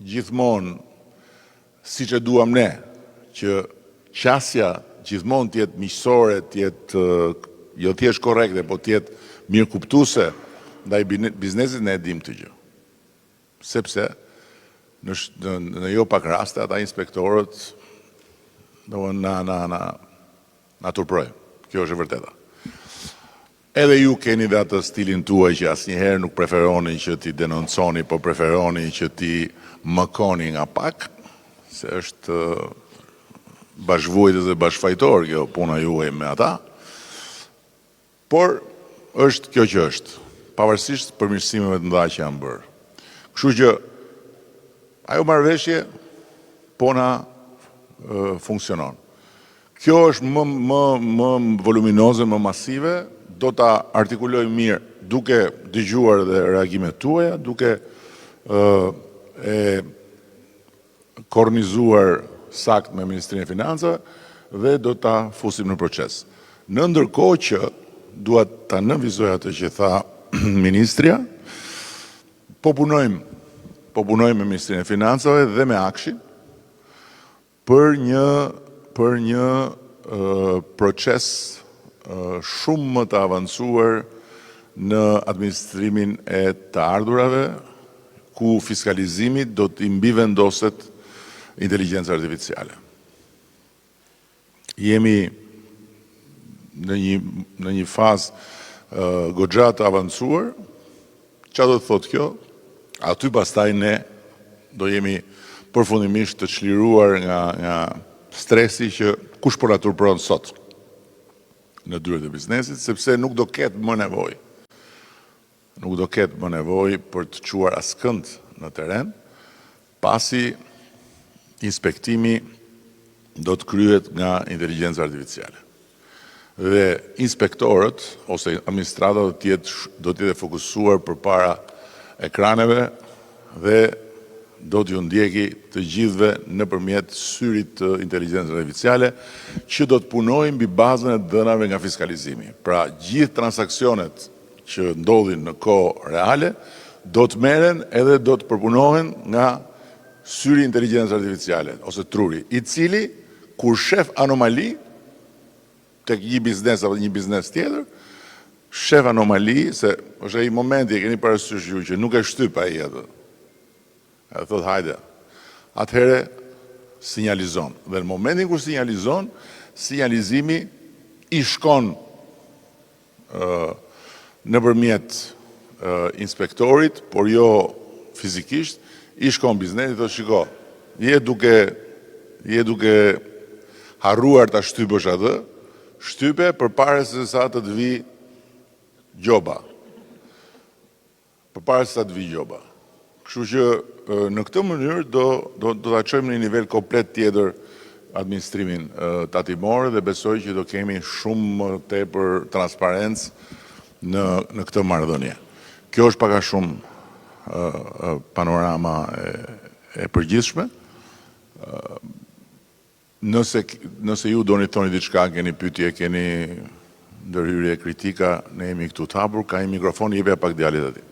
gjithmonë siç e duam ne, që qasja gjithmonë të jetë miqësore, të jetë jo thjesht korrekte, po të jetë mirëkuptuese ndaj biznesit, ne e dim këtë gjë. Sepse në jo pak raste ata inspektorët na turprojnë. Kjo është e vërteta. Edhe ju keni dhe atë stilin tuaj që asnjëherë nuk preferoni që ti denonconi, po preferoni që ti mëkoni nga pak, se është bashkëvuajtës dhe bashkëfajtor kjo puna juaj me ata. Por është kjo që është, pavarësisht përmirësimeve të mëdha që janë bërë. Kështu që ajo marrëveshje pona funksionon. Kjo është më voluminoze, më masive, do ta artikuloj mirë duke dëgjuar dhe reagimet tuaja, duke e kornizuar sakt me Ministrinë e Financave dhe do ta fusim në proces. Në ndërkohë që dua ta nënvizoj atë që tha ministria, po punojmë me Ministrinë e Financave dhe me Akshin për një proces shumë më të avancuar në administrimin e të ardhurave, ku fiskalizimit do të mbivendoset inteligjenca artificiale. Jemi në një fazë goxha të avancuar. Çfarë do të thotë kjo? Aty pastaj ne do jemi përfundimisht të çliruar nga stresi që kush po na turpron sot në dyert e biznesit, sepse nuk do ketë më nevojë. Nuk do ketë më nevojë për të çuar askënd në teren, pasi inspektimi do të kryhet nga inteligjenca artificiale. Dhe inspektorët ose administrata do të jetë fokusuar përpara ekraneve dhe do t'ju ndjeki të gjithëve nëpërmjet syrit të inteligjencës artificiale që do të punojnë mbi bazën e dhënave nga fiskalizimi. Pra, gjithë transaksionet që ndodhin në kohë reale do të merren edhe do të përpunohen nga syri i inteligjencës artificiale ose truri, i cili kur shef anomali tek një biznes apo një biznes tjetër, shef anomali se është ai momenti e keni parasysh ju që nuk e shtyp ai atë. E thot hajde. Atëherë sinjalizon. Dhe në momentin kur sinjalizon, sinjalizimi i shkon nëpërmjet inspektorit, por jo fizikisht, i shkon biznesit, thotë shiko, je duke harruar ta shtypësh atë, shtype përpara se sa të vi gjoba. Përpara se sa të vi gjoba. Kështu që në këtë mënyrë do ta çojmë në një nivel komplet tjetër administrimin tatimor dhe besoj që do kemi shumë më tepër transparencë në këtë marrëdhënie. Kjo është pak a shumë panorama e përgjithshme. Nëse ju doni thoni diçka, keni pyetje, keni ndërhyrje, kritika, ne jemi këtu të hapur, ka një mikrofon, jepja pak djalit atij.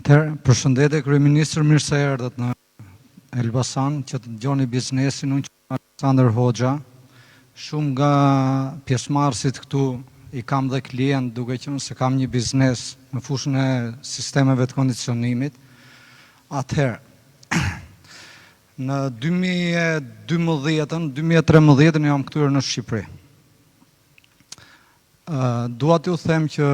Atëherë, përshëndetje kryeministër, mirë se erdhët në Elbasan, që të dëgjoni biznesin, unë që Aleksandër Hoxha, shumë nga pjesëmarrësit këtu i kam dhe klient, duke qenë se kam një biznes në fushën e sistemeve të kondicionimit. Atëherë, në 2012-2013 jam kthyer në Shqipëri. Dua t'ju them që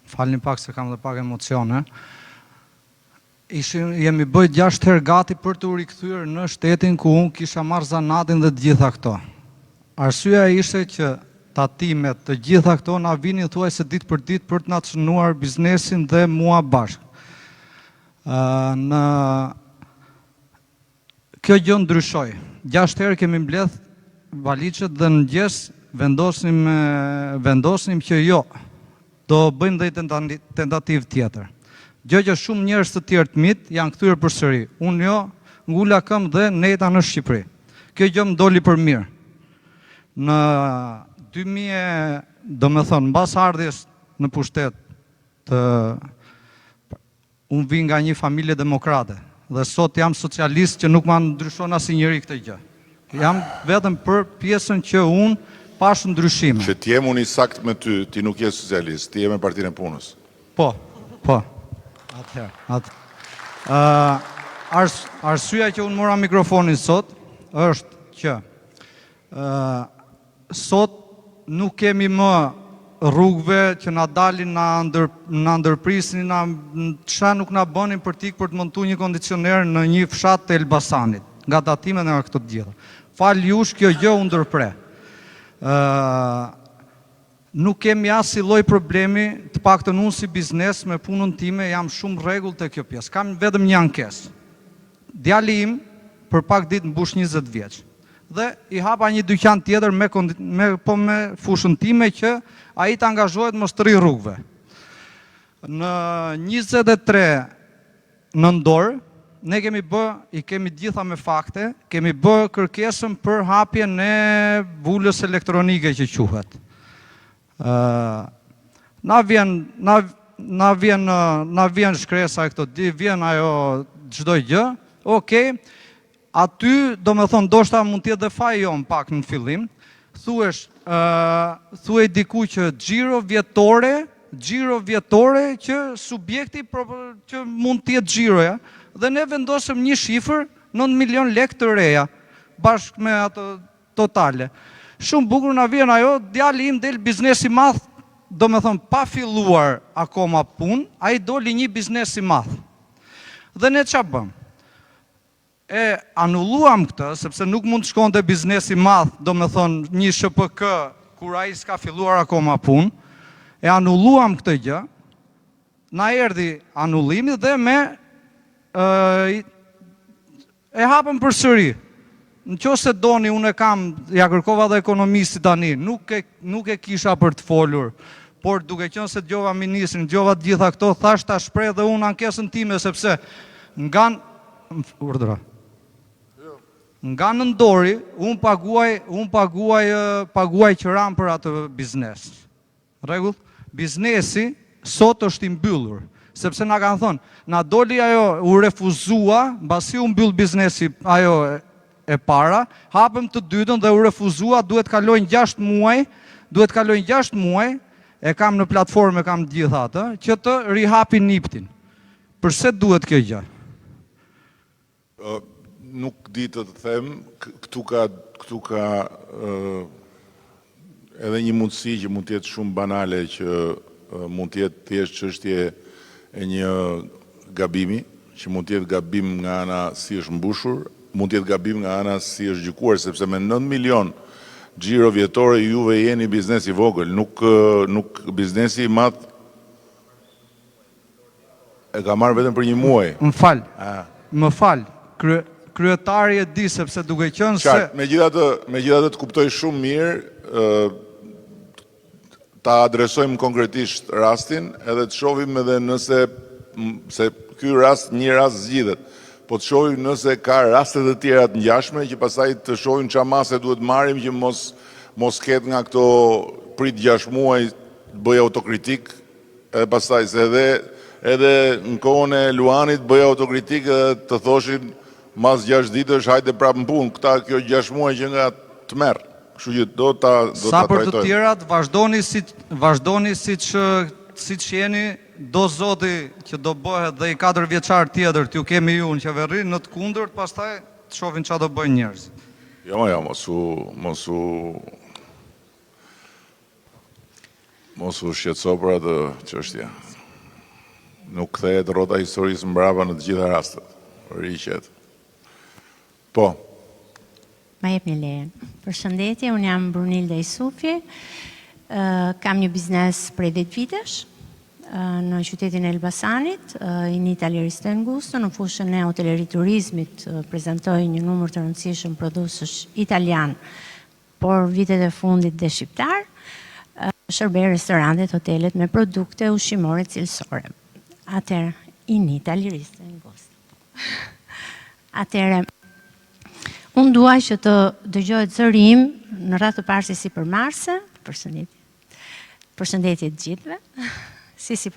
falni pak se kam dhe pak emocione, jemi bëjt 6 herë gati për të u rikthyer në shtetin ku unë kisha marrë zanatin dhe të gjitha këto. Arsyeja ishte që tatimet të gjitha këto na vinin thuajse ditë për ditë për të na çnuar biznesin dhe mua bashkë. Kjo gjë ndryshoi. 6 herë kemi mbledh valixhet dhe në mëngjes vendosnim që jo, do bëjmë dhe tentativë tjetër. Gjë që shumë njerëz të tjerë të mit janë kthyer përsëri. Unë jo, ngula këmbë dhe neta në Shqipëri. Kjo gjë më doli për mirë. Në 2000, domethënë, mbas ardhjes në pushtet unë vi nga një familje demokrate dhe sot jam socialist që nuk ma ndryshon asnjëri këtë gjë. Jam vetëm për pjesën që unë pash ndryshime. Që t'jem unë i sakt me ty, ti nuk je socialist, ti je me Partinë e Punës. Po. Arsyeja që unë mora mikrofonin sot është që sot nuk kemi më rrugëve që na dalin, na ndërprisin, çfarë nuk na bënin për të ikë për të montuar një kondicioner në një fshat të Elbasanit, nga tatimet nga këto të gjitha. Fal jush, kjo gjë u ndërpre. nuk kemi asnjë lloj problemi, të paktën unë si biznes me punën time jam shumë rregull te kjo pjesë. Kam vetëm një ankesë. Djali im për pak ditë mbush 20 vjeç. Dhe i hapa një dyqan tjetër me fushën time që ai të angazhohet mos të rri rrugëve. Në 23 nëntor ne kemi i kemi gjitha me fakte, kemi bë kërkesën për hapjen e vulës elektronike që quhet. Na vjen shkresa e këto di, vjen ajo çdo gjë, okej. Aty, do me thonë, ndoshta mund t'jetë dhe faji jo në pak në fillim, thuaj diku që xhiro vjetore që subjekti që mund t'jetë xhiroja, dhe ne vendosëm një shifër 9 milion lek të reja, bashkë me ato totale. Shumë bukur na vjen ajo, djali im del biznes i madh, do me thonë, pa filluar akoma punë, ai doli një biznes i madh. Dhe ne ç'a bëm? E anulluam këtë, sepse nuk mund të shkonte biznesi madh, do me thonë një SHPK, kur ai s'ka filluar akoma punë, e anulluam këtë gjë, na erdhi anullimi dhe e hapëm përsëri. Nëse doni, unë e kam, ja kërkova dhe ekonomisti tani, nuk e kisha për të folur, por duke qenë se dëgjova ministrin, dëgjova të gjitha këto, thash ta shpreh dhe unë ankesën time, sepse nga nëndori, unë paguaj qëram për atë biznes. Rregull? Biznesi sot është i mbyllur, sepse na kanë thonë, na doli ajo u refuzua, mbasi u mbyll biznesi ajo e para, hapëm të dytën dhe u refuzua, duhet kalojnë 6 muaj, e kam në platformë, e kam gjitha atë, që të rihapin niptin. Përse duhet kjo gjë? Nuk di të them, këtu ka edhe një mundësi që mund tjetë shumë banale, që mund tjetë thjesht çështje e një gabimi, që mund tjetë gabim nga ana si është mbushur, mund tjetë gabim nga ana si është gjykuar, sepse me 9 milion xhiro vjetore juve jeni biznes i vogël, nuk biznesi i madh e ka marrë vetëm për një muaj. Më fal, kryetari e di, sepse duke qenë se... Megjithatë të kuptoj shumë mirë, ta adresojmë konkretisht rastin, edhe të shohim edhe nëse, se ky rast, një rast zgjidhet, po të shohim nëse ka rastet të tjera të ngjashme, që pastaj të shohim ç'a mase duhet marrim, që mos ketë nga këto prit 6 muaj, bëj autokritik, edhe pastaj se edhe në kohën e Luanit bëj autokritik dhe të thoshin mas 6 ditësh hajde prapë në punë, këta kjo 6 muaj që nga të merë. Kështu që do ta trajtojmë. Sa për të tjerat, vazhdoni siç jeni, do zoti që do bëhet dhe i 4 vjeçar tjetër, t'ju kemi ju në qeveri, në të kundërt, pastaj të shohin ç'a do bëjnë njerëzit. Jo, mos u shqetëso për atë çështje. Nuk kthehet rrota historisë mbrapa në të gjitha rastet. Riqet. Po. Ma jep një lejen. Përshëndetje, unë jam Brunilda Isufi, kam një biznes prej 10 vitesh, në qytetin e Elbasanit, in Italia Gusto, në fushën e hotellerie turizmit, prezantoj një numër të rëndësishëm prodhuesësh italian, por vitet e fundit dhe shqiptar, shërbej restorantet, hotelet me produkte ushqimore cilësore. Atëherë, in Italia Gusto. Atëherë, unë duaj që të dëgjohet zëri im në radhë të parë si përmarrëse, përshëndetje të gjithëve, si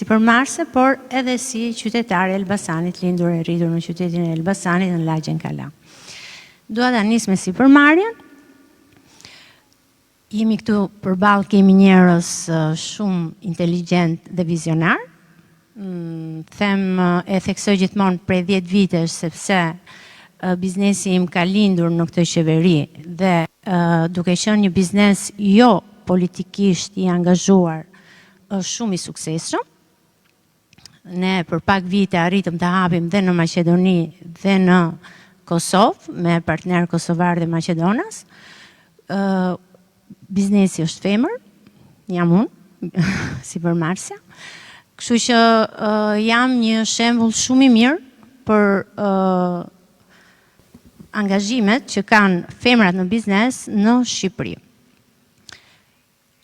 përmarrëse, por edhe si qytetare Elbasanit, lindur e rritur në qytetin e Elbasanit në Lagjen Kala. Dua ta nis me sipërmarrjen. Jemi këtu përballë, kemi njerëz shumë inteligjent dhe vizionar. E theksoj gjithmonë prej 10 vitesh, sepse biznesi im ka lindur në këtë qeveri dhe duke qenë një biznes jo politikisht i angazhuar, është shumë i suksesshëm. Ne për pak vite arritëm të hapim dhe në Maqedoni dhe në Kosovë me partner kosovar dhe Maqedonas. biznesi është femër, jam unë, si për Marsja. Kështu që jam një shembull shumë i mirë për angazhimet që kanë femrat në biznes në Shqipëri.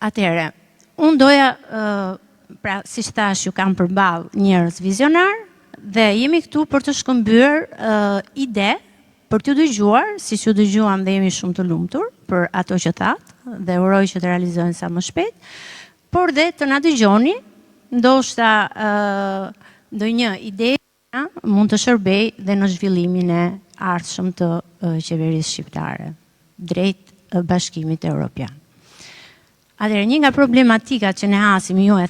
Atëherë, unë doja, pra si që thash, ju kam përballë njerëz vizionar dhe jemi këtu për të shkëmbyer ide, për t'ju dëgjuar, si që dëgjuam dhe jemi shumë të lumtur për ato që thatë dhe uroj që të realizohen sa më shpejt, por dhe të na dëgjoni, ndoshta ndonjë ide mund të shërbej dhe në zhvillimin e ardhshëm të qeverisë shqiptare drejt Bashkimit Evropian. Atëherë, një nga problematikat që ne hasim, ju e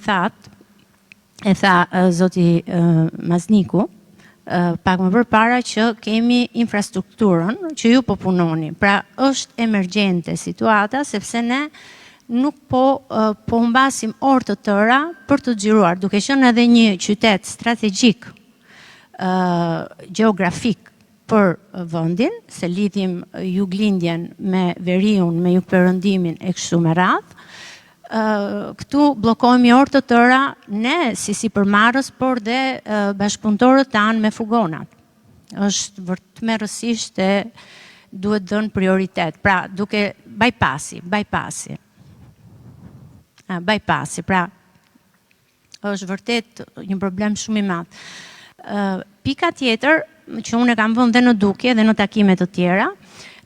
tha zoti Mazniku, pak më përpara, që kemi infrastrukturën që ju po punoni. Pra është emergjente situata, sepse ne nuk po humbasim orë të tëra për të xhiruar, duke qenë edhe një qytet strategjik gjeografik për vendin, se lidhim juglindjen me veriun, me jugperëndimin e kështu me radhë. Këtu blokojmë orë të tëra ne si sipërmarrës, por dhe bashkëpunëtorët tanë me fugonat. Është vërtetësisht e duhet dhënë prioritet. Pra, duke bypassi, pra është vërtet një problem shumë i madh. Pika tjetër që unë e kam vënë dhe në dukje dhe në takime të tjera,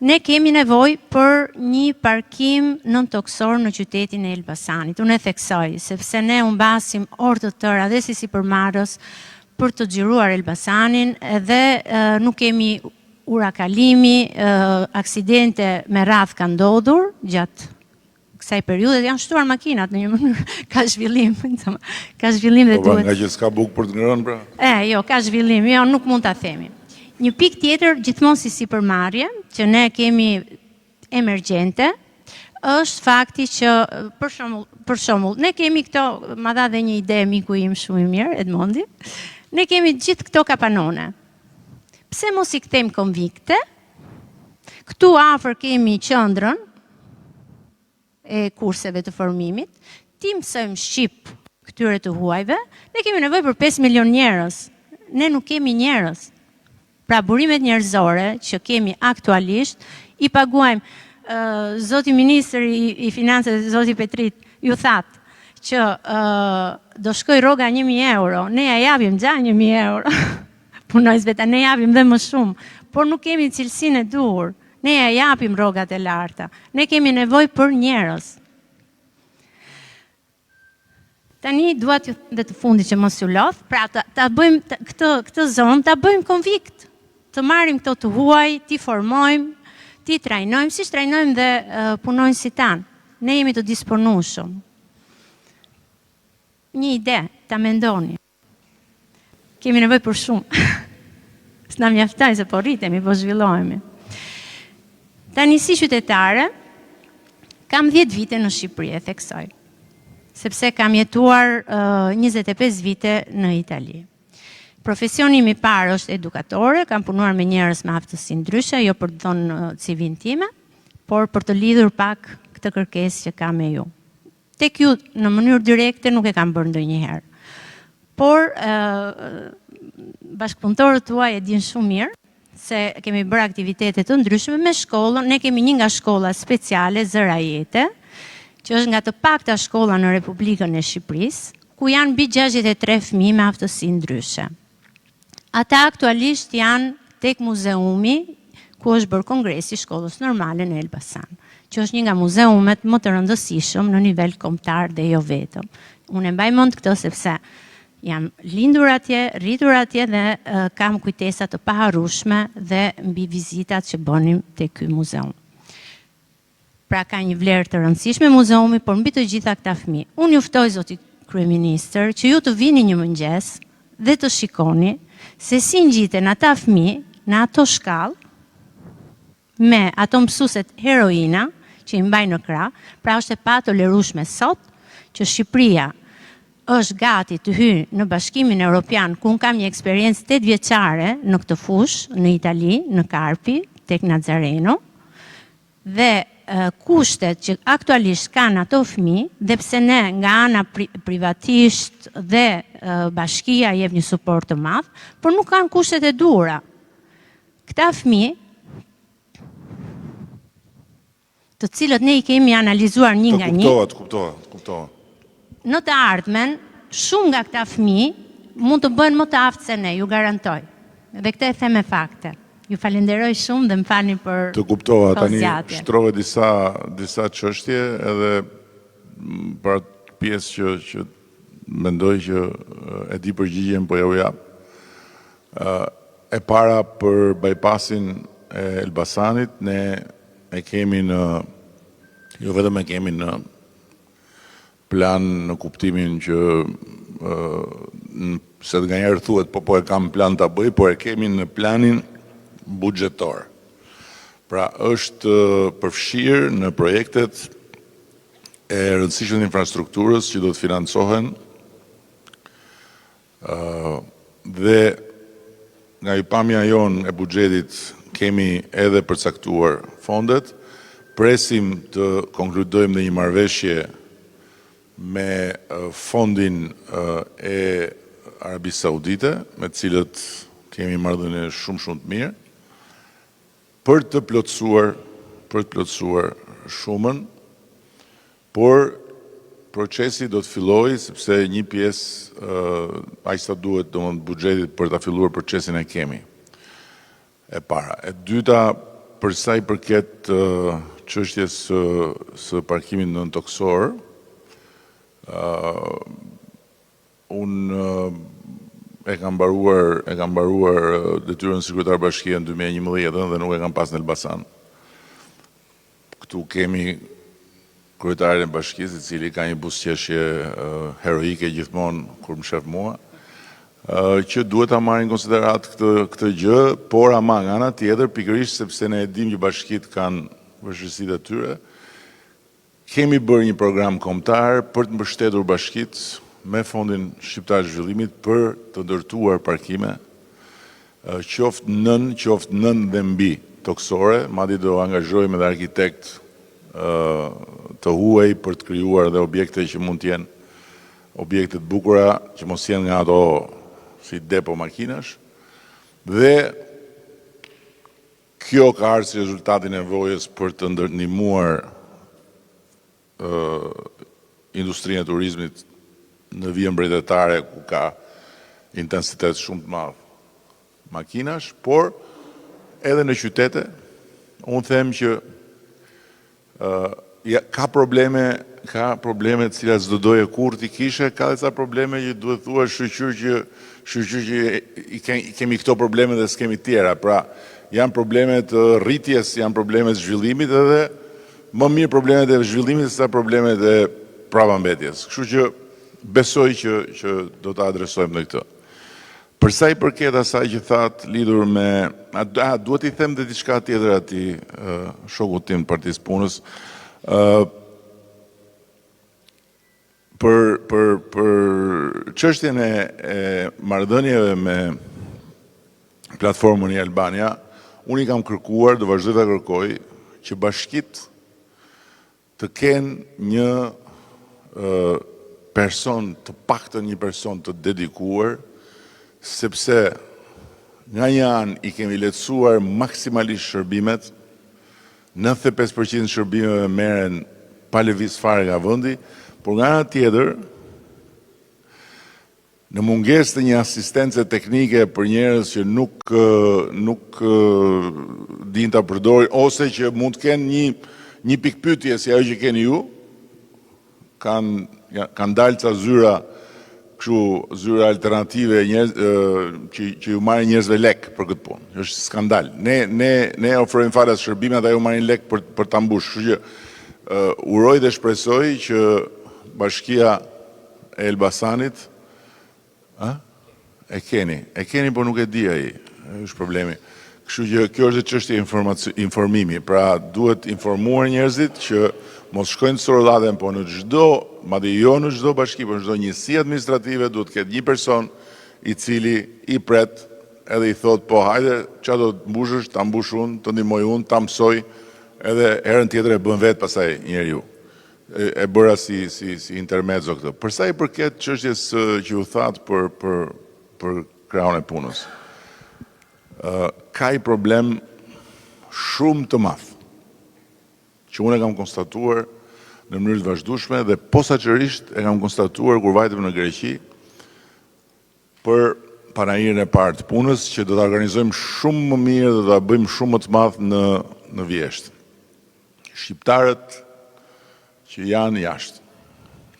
ne kemi nevojë për një parkim nëntoksor në qytetin e Elbasanit. Unë e theksoj, sepse ne humbasim orë të tëra dhe si sipërmarrës për të xhiruar Elbasanin, dhe nuk kemi ura kalimi, aksidente me radhë kanë ndodhur gjatë kësaj periudhe, janë shtuar makinat në një mënyrë, ka zhvillim dhe duhet. Nga që s'ka bukë për të ngrënë, pra? Jo, ka zhvillim, jo, nuk mund ta themi. Një pikë tjetër, gjithmonë si sipërmarrje, që ne kemi emergjente, është fakti që, për shembull, ne kemi këto, ma dha dhe një ide miku im shumë i mirë, Edmondi, ne kemi gjithë këto kapanone. Pse mos i kthejmë konvikte? Këtu afër kemi qendrën e kurseve të formimit, ti mësojmë shqip këtyre të huajve, ne kemi nevojë për 5 milion njerëz. Ne nuk kemi njerëz. Pra burimet njerëzore që kemi aktualisht, i paguajmë, zoti ministër i financave, zoti Petrit, ju thatë që do shkoj rroga 1.000 euro, ne ja japim gja 1.000 euro, punojësve ta, ne japim dhe më shumë, por nuk kemi cilësinë e duhur, ne ja japim rrogat e larta, ne kemi nevojë për njerëz. Tani duat ju dhe të fundit që mos ju lodh, pra ta bëjmë këtë zonë, ta bëjmë konvikt, të marrim këto të huaj, ti formojmë, ti trajnojmë, si trajnojmë dhe punonjësit tanë. Ne jemi të disponueshëm. Një ide, ta mendoni. Kemi nevojë për shumë. S'na mjafton se po rritemi, po zhvillohemi. Tani si qytetare, kam 10 vite në Shqipëri, e theksoj. Sepse kam jetuar 25 vite në Itali. Profesioni im i parë është edukatore, kam punuar me njerëz me aftësi ndryshe, jo për të dhënë CV-n time, por për të lidhur pak këtë kërkesë që kam me ju. Tek ju në mënyrë direkte nuk e kam bërë ndonjëherë. Por bashkëpunëtorët tuaj e dinë shumë mirë se kemi bërë aktivitete të ndryshme me shkollën. Ne kemi një nga shkolla speciale Zëra Jete, që është nga të pakta shkolla në Republikën e Shqipërisë, ku janë mbi 63 fëmijë me aftësi ndryshe. Ata aktualisht janë tek muzeumi, ku është bërë kongresi shkollës normale në Elbasan, që është një nga muzeumet më të rëndësishëm në nivel kombëtar dhe jo vetëm. Unë e mbaj mend këtë sepse jam lindur atje, rritur atje dhe kam kujtesa të paharrueshme dhe mbi vizitat që bënim tek ky muzeum. Pra ka një vlerë të rëndësishme muzeumi, por mbi të gjitha këta fëmijë. Unë ju ftoj zoti kryeministër që ju të vini një mëngjes dhe të shikoni se si ngjiten ata fëmijë në ato shkallë me ato mësueset heroina që i mbajnë në krah. Pra është e patolerueshme sot që Shqipëria është gati të hyjë në Bashkimin Evropian, ku kam një eksperiencë 8 vjeçare në këtë fushë, në Itali, në Karpi, tek Nazareno, dhe kushtet që aktualisht kanë ato fëmijë, dhe pse ne nga ana privatisht dhe bashkia jep një suport të madh, por nuk kanë kushtet e duhura. Këta fëmijë, të cilët ne i kemi analizuar një nga një, Kuptova. në të ardhmen, shumë nga këta fëmijë mund të bëhen më të aftë se ne, ju garantoj. Dhe këtë e them me fakte. Ju falenderoj shumë dhe më falni për Të kuptova, tani zgjatje. shtrove disa çështje edhe për atë pjesë që mendoj që e di përgjigjen, po ja u jap. E para për bypassin e Elbasanit, ne e kemi jo vetëm e kemi në plan në kuptimin që se nga njerë thuhet po e kam plan të bëj, por e kemi në planin buxhetor. Pra është përfshirë në projektet e rëndësishme të infrastrukturës që do të financohen dhe nga i pamja jonë e buxhetit kemi edhe përcaktuar fondet, presim të konkludojmë dhe një marrëveshje me fondin e Arabisë Saudite, me cilët kemi marrëdhënie shumë të mirë, për të plotësuar shumën, por procesi do të fillojë sepse një pjesë aq sa duhet domethënë buxhetit për ta filluar procesin e kemi. E para, e dyta, për sa i përket çështjes së parkimit nën toksor, unë e kam mbaruar detyrën sekretar bashkie në 2011 dhe nuk e kam pas në Elbasan. Këtu kemi kryetarin e bashkisë, i cili ka një buzëqeshje heroike gjithmonë kur më shef mua, që duhet ta marrin konsiderat këtë gjë, por ama nga ana tjetër, pikërisht sepse ne e dim që bashkitë kanë vështirësitë e tyre, kemi bërë një program kombëtar për të mbështetur bashkitë me Fondin Shqiptar të Zhvillimit për të ndërtuar parkime, qoftë nën dhe mbi toksore, madje do angazhojmë edhe arkitekt të huaj për të krijuar dhe objekte që mund të jenë objekte të bukura, që mos jenë nga ato si depo makinash, dhe kjo ka ardhur si rezultati i nevojës për të ndërnimuar industrinë e turizmit në vijën mbretërore ku ka intensitet shumë të madh makinash, por edhe në qytete, unë them që ka probleme të cilat s'do doje kur t'i kishe, ka dhe ca probleme që duhet thua shqyr që i kemi këto probleme dhe s'kemi tjera. Pra, janë probleme të rritjes, janë probleme të zhvillimit edhe më mirë problemet e zhvillimit se sa problemet e pravambetjes. Kështu që besoj që do të adresojmë në këtë. Përsa i përket asaj që thatë lidhur me... duhet i them dhe diçka tjetër ati shokut tim Partisë Punës. Për çështjen e marrëdhënieve me platformën e Albania, unë i kam kërkuar, do vazhdoj ta kërkoj, që bashkitë të kenë një person, të paktën një person të dedikuar, sepse nga një anë i kemi lehtësuar maksimalisht shërbimet, 95% shërbimeve merren pa lëviz fare nga vendi, por nga ana tjetër, në mungesë të një asistence teknike për njerëz që nuk dinë ta përdorin, ose që mund të kenë një pikpyetje si ajo që keni ju, kanë dalë ca zyra, kështu zyra alternative që ju marrin njerëzve lek për këtë punë. Është skandal. Ne ofrojmë falas shërbime, ata ju marrin lek për ta mbushur. Kështu që uroj dhe shpresoj që Bashkia e Elbasanit e keni, por nuk e di ai, është problemi. Kështu që kjo është çështje informimi, pra duhet informuar njerëzit që mos shkojnë të sorëllaten, po në çdo, madje jo në çdo bashki, por në çdo njësi administrative duhet të ketë një person i cili i pret edhe i thot, po hajde, çfarë do të mbushësh, ta mbush unë, të ndihmoj unë, ta mësoj, edhe herën tjetër e bën vetë pastaj njeriu. E bëra si intermezzo këtë. Përsa i përket çështjes që u thatë për krahun e punës. Ka i problem shumë të madh që unë e kam konstatuar në mënyrë të vazhdueshme dhe posaçërisht e kam konstatuar kur vajtëm në Greqi për panajirën e parë të punës që do ta organizojmë shumë më mirë dhe do ta bëjmë shumë më të madh në Vjeshtë. Shqiptarët që janë jashtë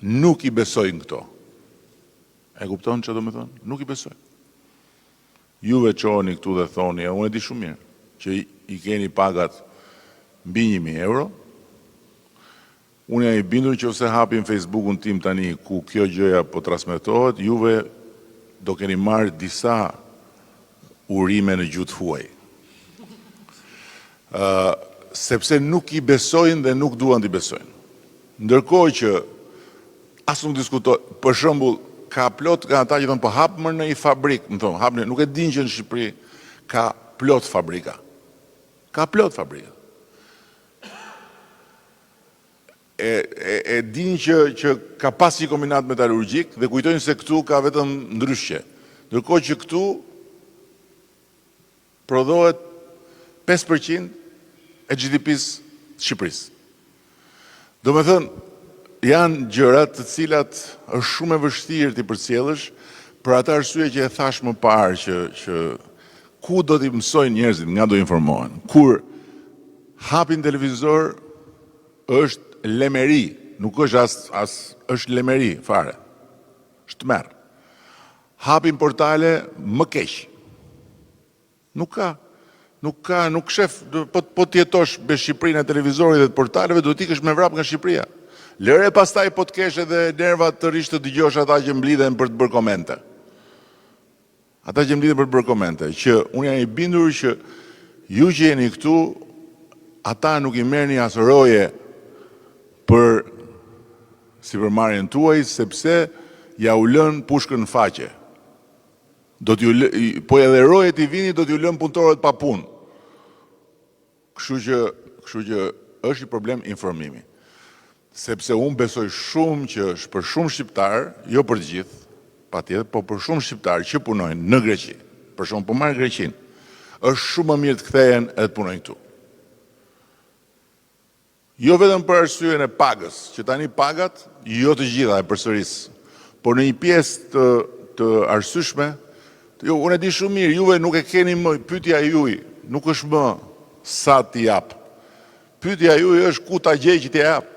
nuk i besojnë këto. E kupton çfarë do të thonë? Nuk i besojnë. Juve qoheni këtu dhe thoni, unë e di shumë mirë, që i keni pagat mbi 1.000 euro. Unë jam i bindur që ose hapim Facebookun tim tani ku kjo gjëja po transmetohet, juve do keni marrë disa urime në gjuhë huaj. Sepse nuk i besojnë dhe nuk duan t'i besojnë. Ndërkohë që as nuk diskutoj, për shembull, ka plot nga ata që thonë po hapmë në një fabrikë, më thonë, hapni, nuk e dinë që në Shqipëri ka plot fabrika. Ka plot fabrika. E dinë që ka pas një kombinat metalurgjik dhe kujtojnë se këtu ka vetëm ndryshe. Ndërkohë që këtu prodhohet 5% e GDP-s Shqipërisë. Do me thënë, janë gjërat të cilat është shumë e vështirë t'i përcjellësh për atë arsye që e thash më parë që ku do t'i mësojnë njerëzit, nga do informohen. Kur hapin televizor është lemeri, nuk është është lemeri fare. Është merë. Hapin portale më keq. Nuk shef, po t'jetosh me Shqipërinë e televizorit dhe të portaleve, do t'ikesh me vrap nga Shqipëria. Lëre pastaj po t'kesh edhe nerva të rish të dëgjosh ata që mblidhen për të bërë komente. Ata që mblidhen për të bërë komente, që unë jam i bindur që ju që jeni këtu, ata nuk i merrni as roje për sipërmarrjen tuaj, sepse ja u lën pushkën në faqe. Po edhe rojet i vini do t'ju lën punëtorët pa punë. Kështu që është i problem informimi. Sepse unë besoj shumë që për shumë shqiptarë, jo për gjithë, patjetër, po për shumë shqiptarë që punojnë në Greqi, për shumë po marrë Greqinë, është shumë më mirë të kthehen edhe të punojnë këtu. Jo vetëm për arsyeën e pagës, që tani pagat, jo të gjitha e përsëris, por në një pjesë të arsyeshme, jo, unë e di shumë mirë, juve nuk e keni më, pyetja juaj nuk është më sa t'i jap. Pyetja juaj është ku ta gjej që t'i jap.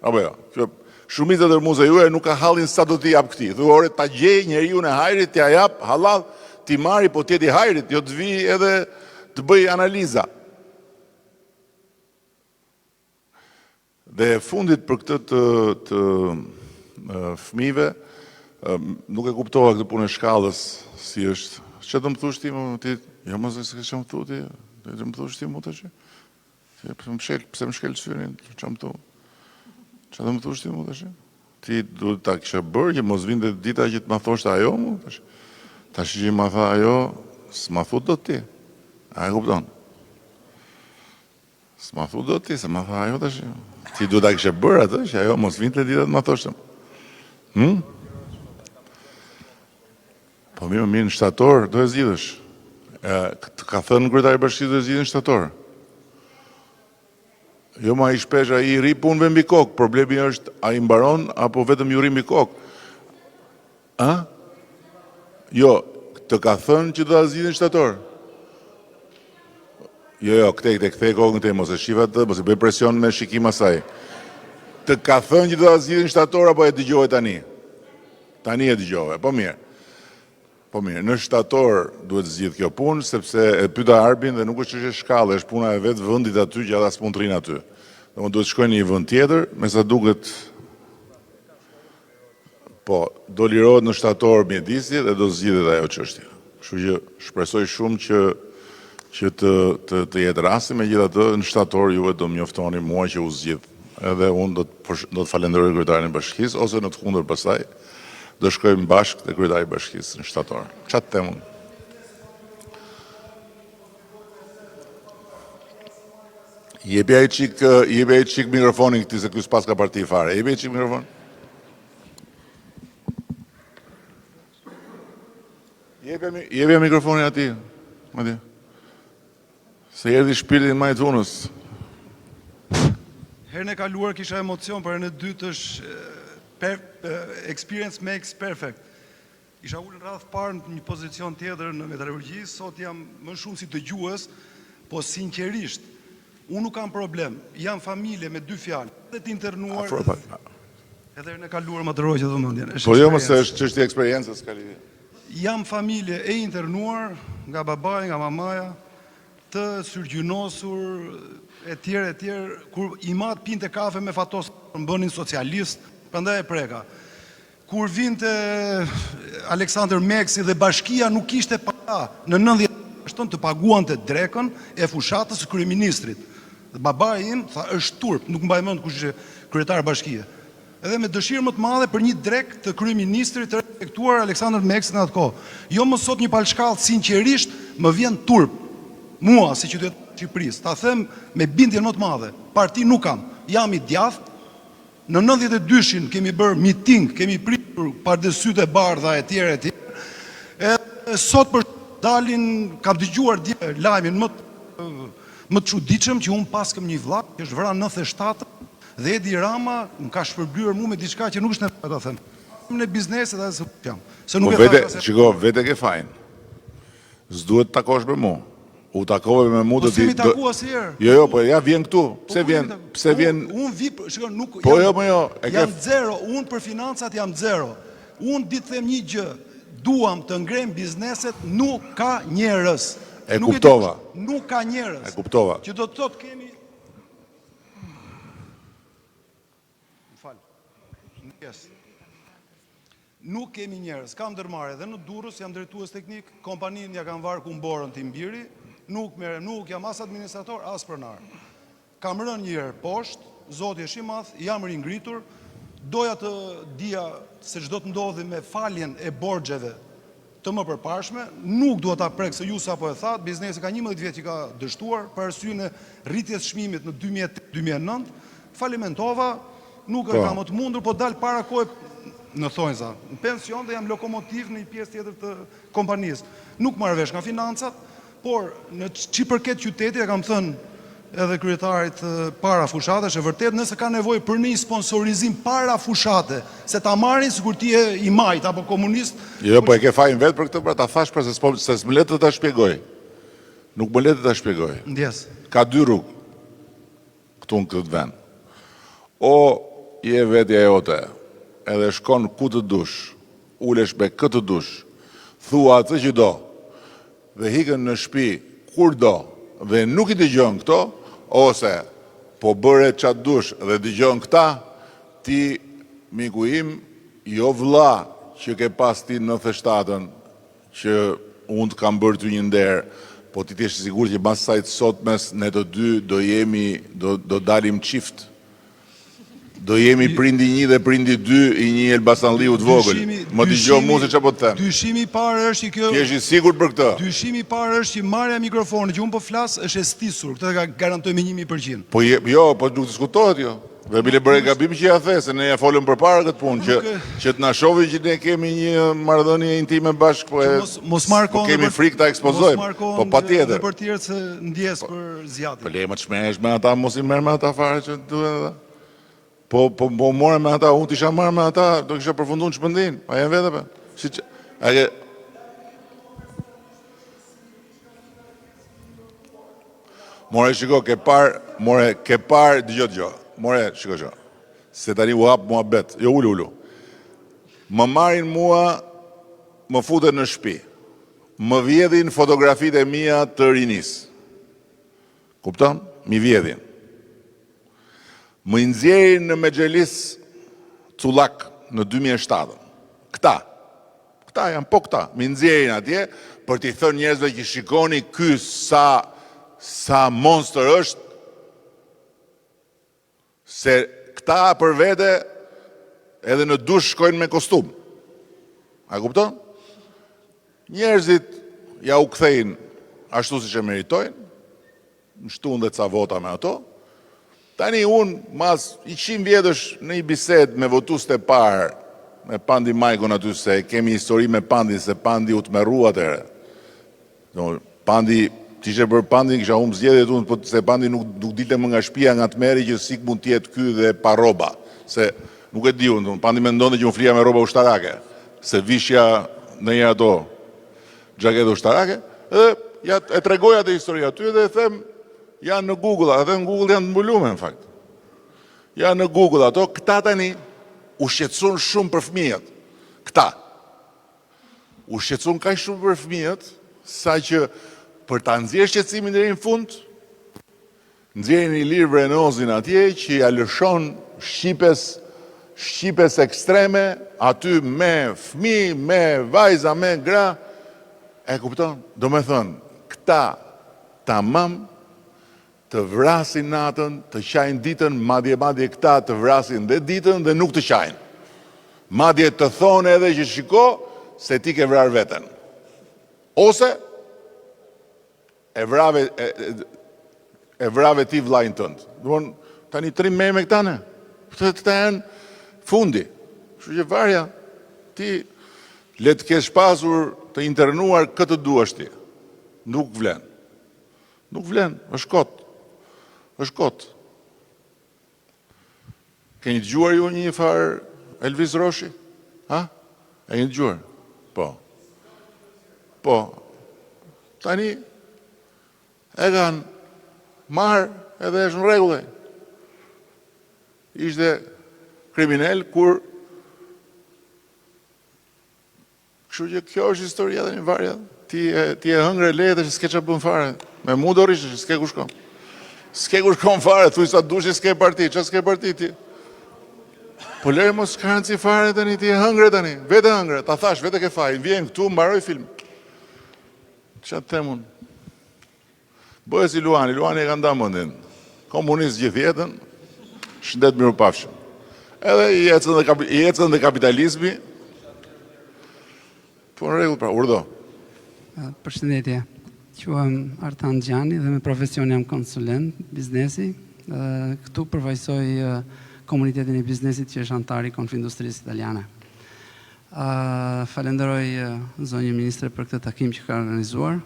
Apo jo, shumica e muze juaj nuk ka hallin sa do t'i jap këtij. Thuare ta gjej njeriu në hajrit, t'ia jap hallall, t'i marri po t'jeti hajrit, jo të vi edhe të bëj analiza. Dhe fundit për këtë të fëmijëve, nuk e kuptova këtë punë e shkallës si është. Çfarë do më thush ti ti? Jo mos e s'ke më thuti, do të më thush ti mua tash. Pse më shkel syrin, çfarë më thu? Çfarë do më thush ti mua tash? Ti duhet ta kisha bërë që mos vinte dita që të ma thoshte ajo mua tash. Tash që ma tha ajo, s'ma thu dot ti. A e kupton? S'ma thu dot ti, se ma tha ajo tash. Ti duhet ta kisha bërë atë që ajo mos vinte dita të ma thoshte. Po mirë në shtator, do e zgjidhësh. Ka thënë kryetari i bashkisë do e zgjidhin në shtator. Jo ma i shpesh ai i ri punëve mbi kokë, problemi është a i mbaron apo vetëm ju ri mbi kokë. Jo, të ka thënë që do ta zgjidhin në shtator. Jo, kthej kokën te mos e shifa atë, mos e bëj presion me shikim asaj. Të ka thënë që do ta zgjidhin në shtator apo e dëgjove tani? Tani e dëgjove, po mirë. Po mirë, në shtator duhet zgjidh kjo punë, sepse e pyeta Arbin dhe nuk është çështje shkallë, është puna e vetë vendit aty që ata s'mund të rinë aty. Domethënë duhet shkojnë në një vend tjetër, me sa duket po, do lirohet në shtator mjedisi dhe do zgjidhet ajo çështje. Kështu që shpresoj shumë që të jetë rasti, megjithatë në shtator juve do më njoftoni mua që u zgjidh. Edhe unë do të falenderoj kryetarin e bashkisë ose në të kundër pastaj do shkojmë bashkë te kryetari i bashkisë në shtator. Çfarë them unë? Jepi ai çik mikrofonin këtij se ky s'pas ka parti fare. Jepi ai çik mikrofon. Jepi mikrofonin atij. Atij. Se erdhi shpirti më i dhunës. Herën e kaluar kisha emocion, për herën e dytë është experience makes perfect. Isha ullë në radhë parë në një pozicion tjetër në metalurgji, sot jam më shumë si dëgjues, po sinqerisht, unë nuk kam problem, jam familje me 2 fjalë, edhe t'internuar, edhe herën e kaluar më të rojë dhe mëndjen. Po jo, mëse është çështje eksperiencës, ka lidhje. Jam familje e internuar nga babaj, nga mamaja, të syrgjynosur, e tjerë, kur i matë pinte kafe me fatos, më bënin socialist, prandaj e preka. Kur vinte Aleksandr Meksi dhe bashkia nuk ishte para, në 90 të paguan të drekën e fushatës së kryeministrit. Dhe baba im tha është turp, nuk mbaj mend kush ishte kryetar bashkie. Edhe me dëshirë më të madhe për një drek të kryeministrit të respektuar Aleksandr Meksi në atë kohë. Jo më sot një palshkallë, sinqerisht më vjen turp. Mua si qytetar i Shqipërisë, ta them me bindjen më të madhe, parti nuk kam, jam i djathtë. Në 92-shin kemi bërë miting, kemi pritur pardesyt e bardha e tjere. Sot për dalin, kam dëgjuar lajmin më të çuditshëm që unë pas këm një vllak, që është vëra 97, dhe Edi Rama më ka shpërblyer mua me diçka që nuk është nevojë ta them. Në bizneset edhe se jam. Se nuk e thash. Shiko, vete ke fajin. S'duhet të takosh me mua. U takove me mu do t'i... Po si mi taku asnjëherë. Jo, po ja vjen këtu. Pse vjen? Unë vi, shiko, nuk... Po jo, jam zero, unë për financat jam zero. Unë ditë them një gjë, duam të ngrem bizneset, nuk ka njerëz. E kuptova. Nuk ka njerëz. E kuptova. Që do të thotë kemi... Nuk kemi njerëz. Kam ndërmarrje dhe në Durrës, jam drejtues teknik, kompaninë ja kanë varë kumborën Timbiri, nuk jam as administrator, as pronar. Kam rënë një herë poshtë, Zoti është i madh, jam ringritur, doja të dija se ç'do të ndodhi me faljen e borxheve të më përparshme, nuk dua ta prek se ju sapo e thatë, biznesi ka 11 vjet që ka dështuar për arsye e rritjes çmimit në 2008-2009, falimentova, nuk e kam më të mundur, po dal para kohë në thonjza, në pension dhe jam lokomotiv në një pjesë tjetër të kompanisë. Nuk marrë vesh nga financat, por në që përket qytetit, e kam thënë edhe kryetarit para fushate, është e vërtet nëse ka nevojë për një sponsorizim para fushate, se ta marrin sikur ti je i majt apo komunist. Jo, po e ke fajin vetë për këtë, pra ta thash për se s'më letë të ta shpjegoj. Nuk më letë të ta shpjegoj. Ndjes. Ka 2 rrugë këtu në këtë vend. O je vetja jote, edhe shkon ku të dush, ulesh me këtë dush, thua atë që do, dhe hikën në shtëpi kur do, dhe nuk i dëgjon këto, ose po bëre qatë dush dhe dëgjon këta, ti, miku im, jo vlla që ke pas ti në 97-ën, që unë të kam bërë ty një nder, po ti t'jesh sigur që mas sajtë sot mes ne të dy do dalim qift. Do jemi prindi 1 dhe prindi 2 i një Elbasanliu të vogël. Më dëgjoj mua se çfarë po të them. Dyshimi i parë është që kjo... Ti je i sigurt për këtë? Dyshimi i parë është që marrja e mikrofonit që unë po flas është e stisur. Këtë ka garantoj me 1000%. Po jo, po nuk diskutohet jo. Dhe bile bëre gabim që ja the, se ne ja folëm përpara këtë punë, që të na shohin që ne kemi një marrëdhënie intime bashkë, po kemi frikë ta ekspozojmë. Po patjetër. Për tjerë se ndjes për zjatin. Po le më të shmehesh me ata, mos i merr me ata fare që duhet. Po more me ata, unë t'isha marrë me ata, do kisha përfundu në shpëndin. A jenë vete për? More, shiko, ke par, dëgjot, more, shiko, se tani u hapë mua bet, jo ullu. Më marrin mua, më futen në shtëpi, më vjedhin fotografit e mia të rinis. Kupton? Mi vjedhin. Më nxjerrin në Mexhelis Cullak në 2007. Këta janë, po këta. Më nxjerrin atje për t'i thënë njerëzve që shikoni ky sa monster është, se këta për vete edhe në dush shkojnë me kostum. A kupton? Njerëzit ja u kthejnë ashtu si që meritojnë, në shtun dhe ca vota me ato, Tani unë, mas 100 vjetësh në i bised me votus të parë, me Pandi Majkon aty se kemi histori me Pandin, se Pandi u të merru atëre. Pandi, t'ishe për Pandin, kisha humbë zgjedhjet unë, se Pandi nuk dilte më nga shtëpia nga të meri që sik mund tjetë ky dhe pa roba. Se nuk e di unë, Pandi me ndonë që unë flia me roba ushtarake, se vishja në një ato gjaketë ushtarake, edhe e tregoja të historia aty dhe e them, janë në Google, atë në Google janë të mbulume në fakt. Janë në Google ato, këta tani, u shqetësun shumë për fëmijët. Këta. U shqetësun kaq shumë për fëmijët, sa që për ta nxjerrë shqetësimin deri në fund, nxjerrin i lirë Vrenozin atje që ja lëshon shqipes ekstreme, aty me fëmijë, me vajza, me gra. E kupton? Do me thënë, këta tamam të vrasin natën, të qajnë ditën, madje këta të vrasin dhe ditën dhe nuk të qajnë. Madje të thonë edhe që shiko se ti ke vrarë veten. Ose e vrave ti vllajën tënd. Domthon tani trim me këtane. Këta janë fundi. Kështu që varja ti le të kesh pasur të internuar këtë duash ti. Nuk vlen. Nuk vlen, është kot. është kot. Keni dëgjuar ju një farë Elvis Roshi? Ha? E keni dëgjuar? Po. Po. Tani e kanë marë edhe është në rregull. Ishte kriminal kur kështu që kjo është historia dhe një varja. Ti e hëngre letë që s'ke që bën fare. Me mu do rishë që s'ke ku shkon. S'ke kur shkon fare, thuj sa dushi s'ke parti, që s'ke parti ti? Po lere mos s'ka rëndësi fare tani, ti e hëngre tani, vete hëngre, ta thash, vete ke faj, vjen këtu, mbaroj film. Që atë temun? Bëhe si Luani e ka nda mëndin, komunist gjithë jetën, shëndet miru pafshëm. Edhe i ecën dhe kapitalizmi, po në regull pra, urdo. Përshëndetje. Quhem Artan Gjani dhe me profesion jam konsulent biznesi. Këtu përfaqësoj komunitetin e biznesit që është antar i Konfindustrisë Italiane. Falenderoj zonjën ministre për këtë takim që ka organizuar.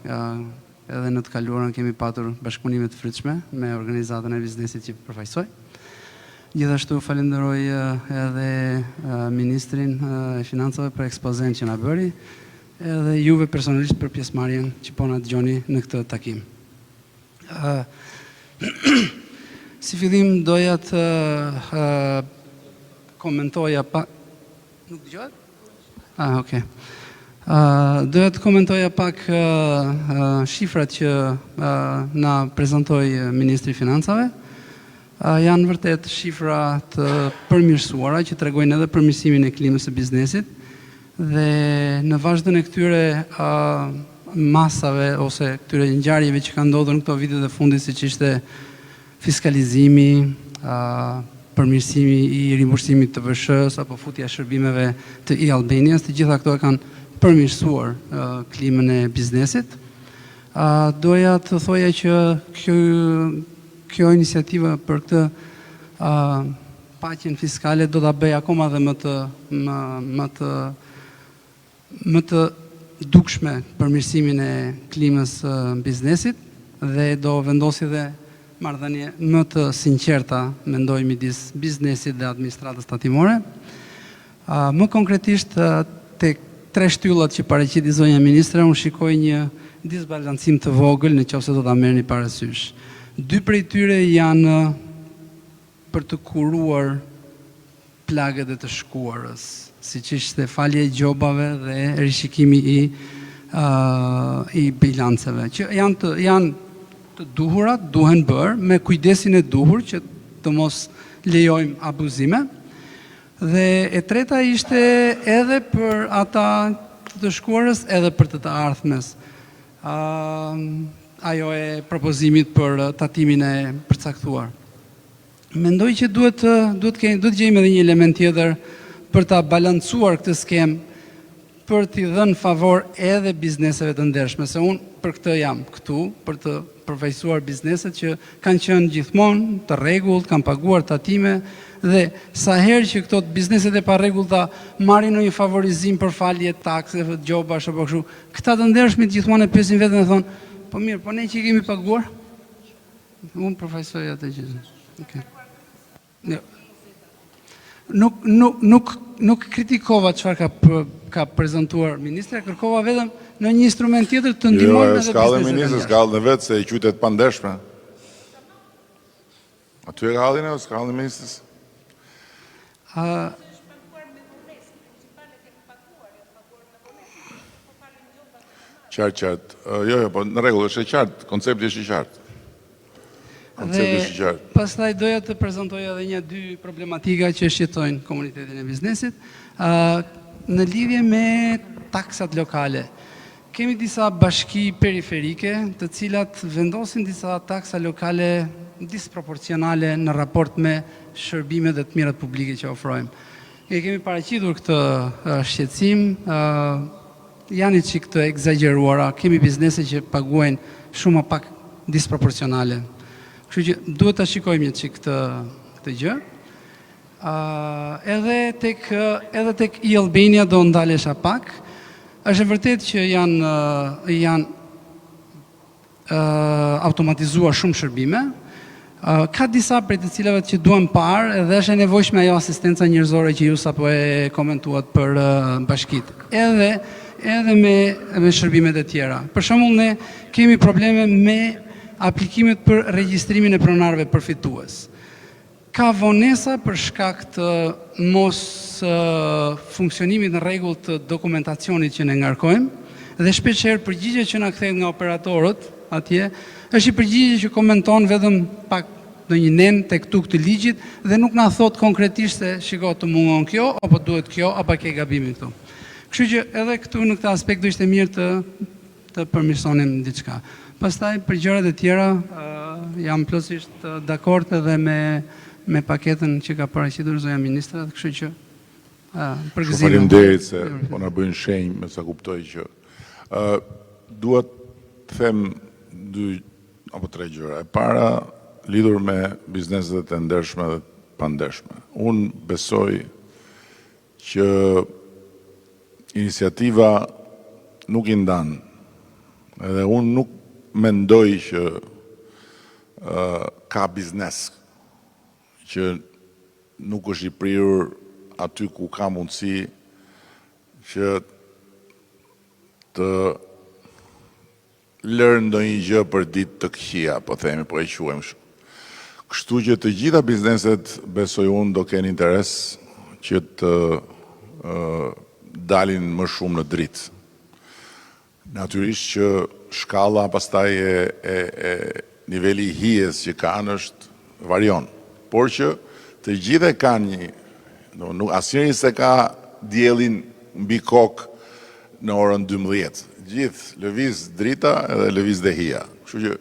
Edhe në të kaluarën kemi patur bashkëpunime të frytshme me organizatën e biznesit që përfaqësoj. Gjithashtu falenderoj edhe ministrin e financave për ekspozen që na bëri, edhe juve personalisht për pjesëmarrjen që po na dëgjoni në këtë takim. Si fillim doja të komentoja pak... Nuk dëgjohet? Okej. Doja të komentoja pak shifrat që na prezantoi Ministri i Financave. Janë vërtet shifra të përmirësuara që tregojnë edhe përmirësimin e klimës së biznesit. Dhe në vazhdën e këtyre masave ose këtyre ngjarjeve që kanë ndodhur në këto vite të fundit, siç ishte fiskalizimi, përmirësimi i rimbursimit të VSH-s apo futja e shërbimeve të e-Albanias, të gjitha këto kanë përmirësuar klimën e biznesit. Doja të thoja që kjo iniciativa për këtë paqen fiskale do ta bëj akoma dhe më të dukshme përmirësimin e klimës biznesit dhe do vendosi dhe marrëdhënie më të sinqerta, mendoj, midis biznesit dhe administratës tatimore. Më konkretisht, tek 3 shtyllat që paraqiti zonja ministre, unë shikoj një disbalancim të vogël nëse do ta merrni parasysh. 2 prej tyre janë për të kuruar plagët e të shkuarës, siç ishte falja e gjobave dhe rishikimi i bilanceve, që janë të duhura, duhen bërë me kujdesin e duhur që të mos lejojmë abuzime. Dhe e treta ishte edhe për ata të shkuarës, edhe për të ardhmes. Ajo e propozimit për tatimin e përcaktuar. Mendoj që duhet gjejmë edhe një element tjetër për ta balancuar këtë skemë për t'i dhënë favor edhe bizneseve të ndershme, se unë për këtë jam këtu, për të përfaqësuar bizneset që kanë qenë gjithmonë të rregullt, kanë paguar tatime, dhe sa herë që këto bizneset e parregullta marrin një favorizim për falje takseve, gjobash apo kështu, këta të ndershmit gjithmonë e pyesin veten dhe thonë, po mirë, po ne që i kemi paguar? Unë përfaqësoj atë gjë. Okay. Nuk kritikova çfarë ka prezantuar ministra, kërkova vetëm në një instrument tjetër të ndihmojmë edhe s'ka dhe ministrë, s'ka dhe vetë se i qytet pandeshme. Aty e ka hallin e o s'ka hallin ministrës? Qartë. Jo, po në rregull, është e qartë, koncepti është i qartë. Dhe pastaj doja të prezantoj edhe 2 problematika që shqetësojnë komunitetin e biznesit. Në lidhje me taksat lokale, kemi disa bashki periferike të cilat vendosin disa taksa lokale disproporcionale në raport me shërbimet dhe të mirat publike që ofrojmë. E kemi paraqitur këtë shqetësim, janë çik të egzageruara, kemi biznese që paguajnë shumë pak disproporcionale. Kështu që duhet ta shikojmë një çik këtë gjë. Edhe tek e-Albania do ndalesha pak. Është e vërtetë që janë automatizuar shumë shërbime. Ka disa prej të cilave që duhen parë edhe është e nevojshme ajo asistenca njerëzore që ju sapo e komentuat për bashkitë. Edhe me shërbimet e tjera. Për shembull, ne kemi probleme me aplikimet për regjistrimin e pronarëve përfitues. Ka vonesa për shkak të mos funksionimit në rregull të dokumentacionit që ne ngarkojmë dhe shpeshherë përgjigje që na kthehen nga operatorët atje është i përgjigje që komenton vetëm pak ndonjë nen tek tukë të ligjit dhe nuk na thot konkretisht se shiko të mungon kjo apo duhet kjo apo ke gabimin këtu. Kështu që edhe këtu në këtë aspekt do ishte mirë të përmirësonim diçka. Pastaj për gjërat e tjera jam plotësisht dakord edhe me paketën që ka paraqitur zonja ministra, kështu që përgëzime. Faleminderit se po na bëjnë shenjë me sa kuptoj që duhet të them 2 apo 3 gjëra. E para lidhur me bizneset e ndershme dhe të pandershme. Unë besoj që iniciativa nuk i ndan. Edhe unë nuk mendoj që ka biznes që nuk është i prirur aty ku ka mundësi që të lërë ndonjë gjë për ditë të këqija, po themi, po e quajmë kështu. Kështu që të gjitha bizneset, besoj unë, do kenë interes që të dalin më shumë në dritë. Natyrisht që shkalla pastaj e niveli i hijes që kanë është varion, por që të gjithë kanë asnjëri se ka diellin mbi kokë në orën 12. Gjithë lëviz drita edhe lëviz dhe hija. Kështu që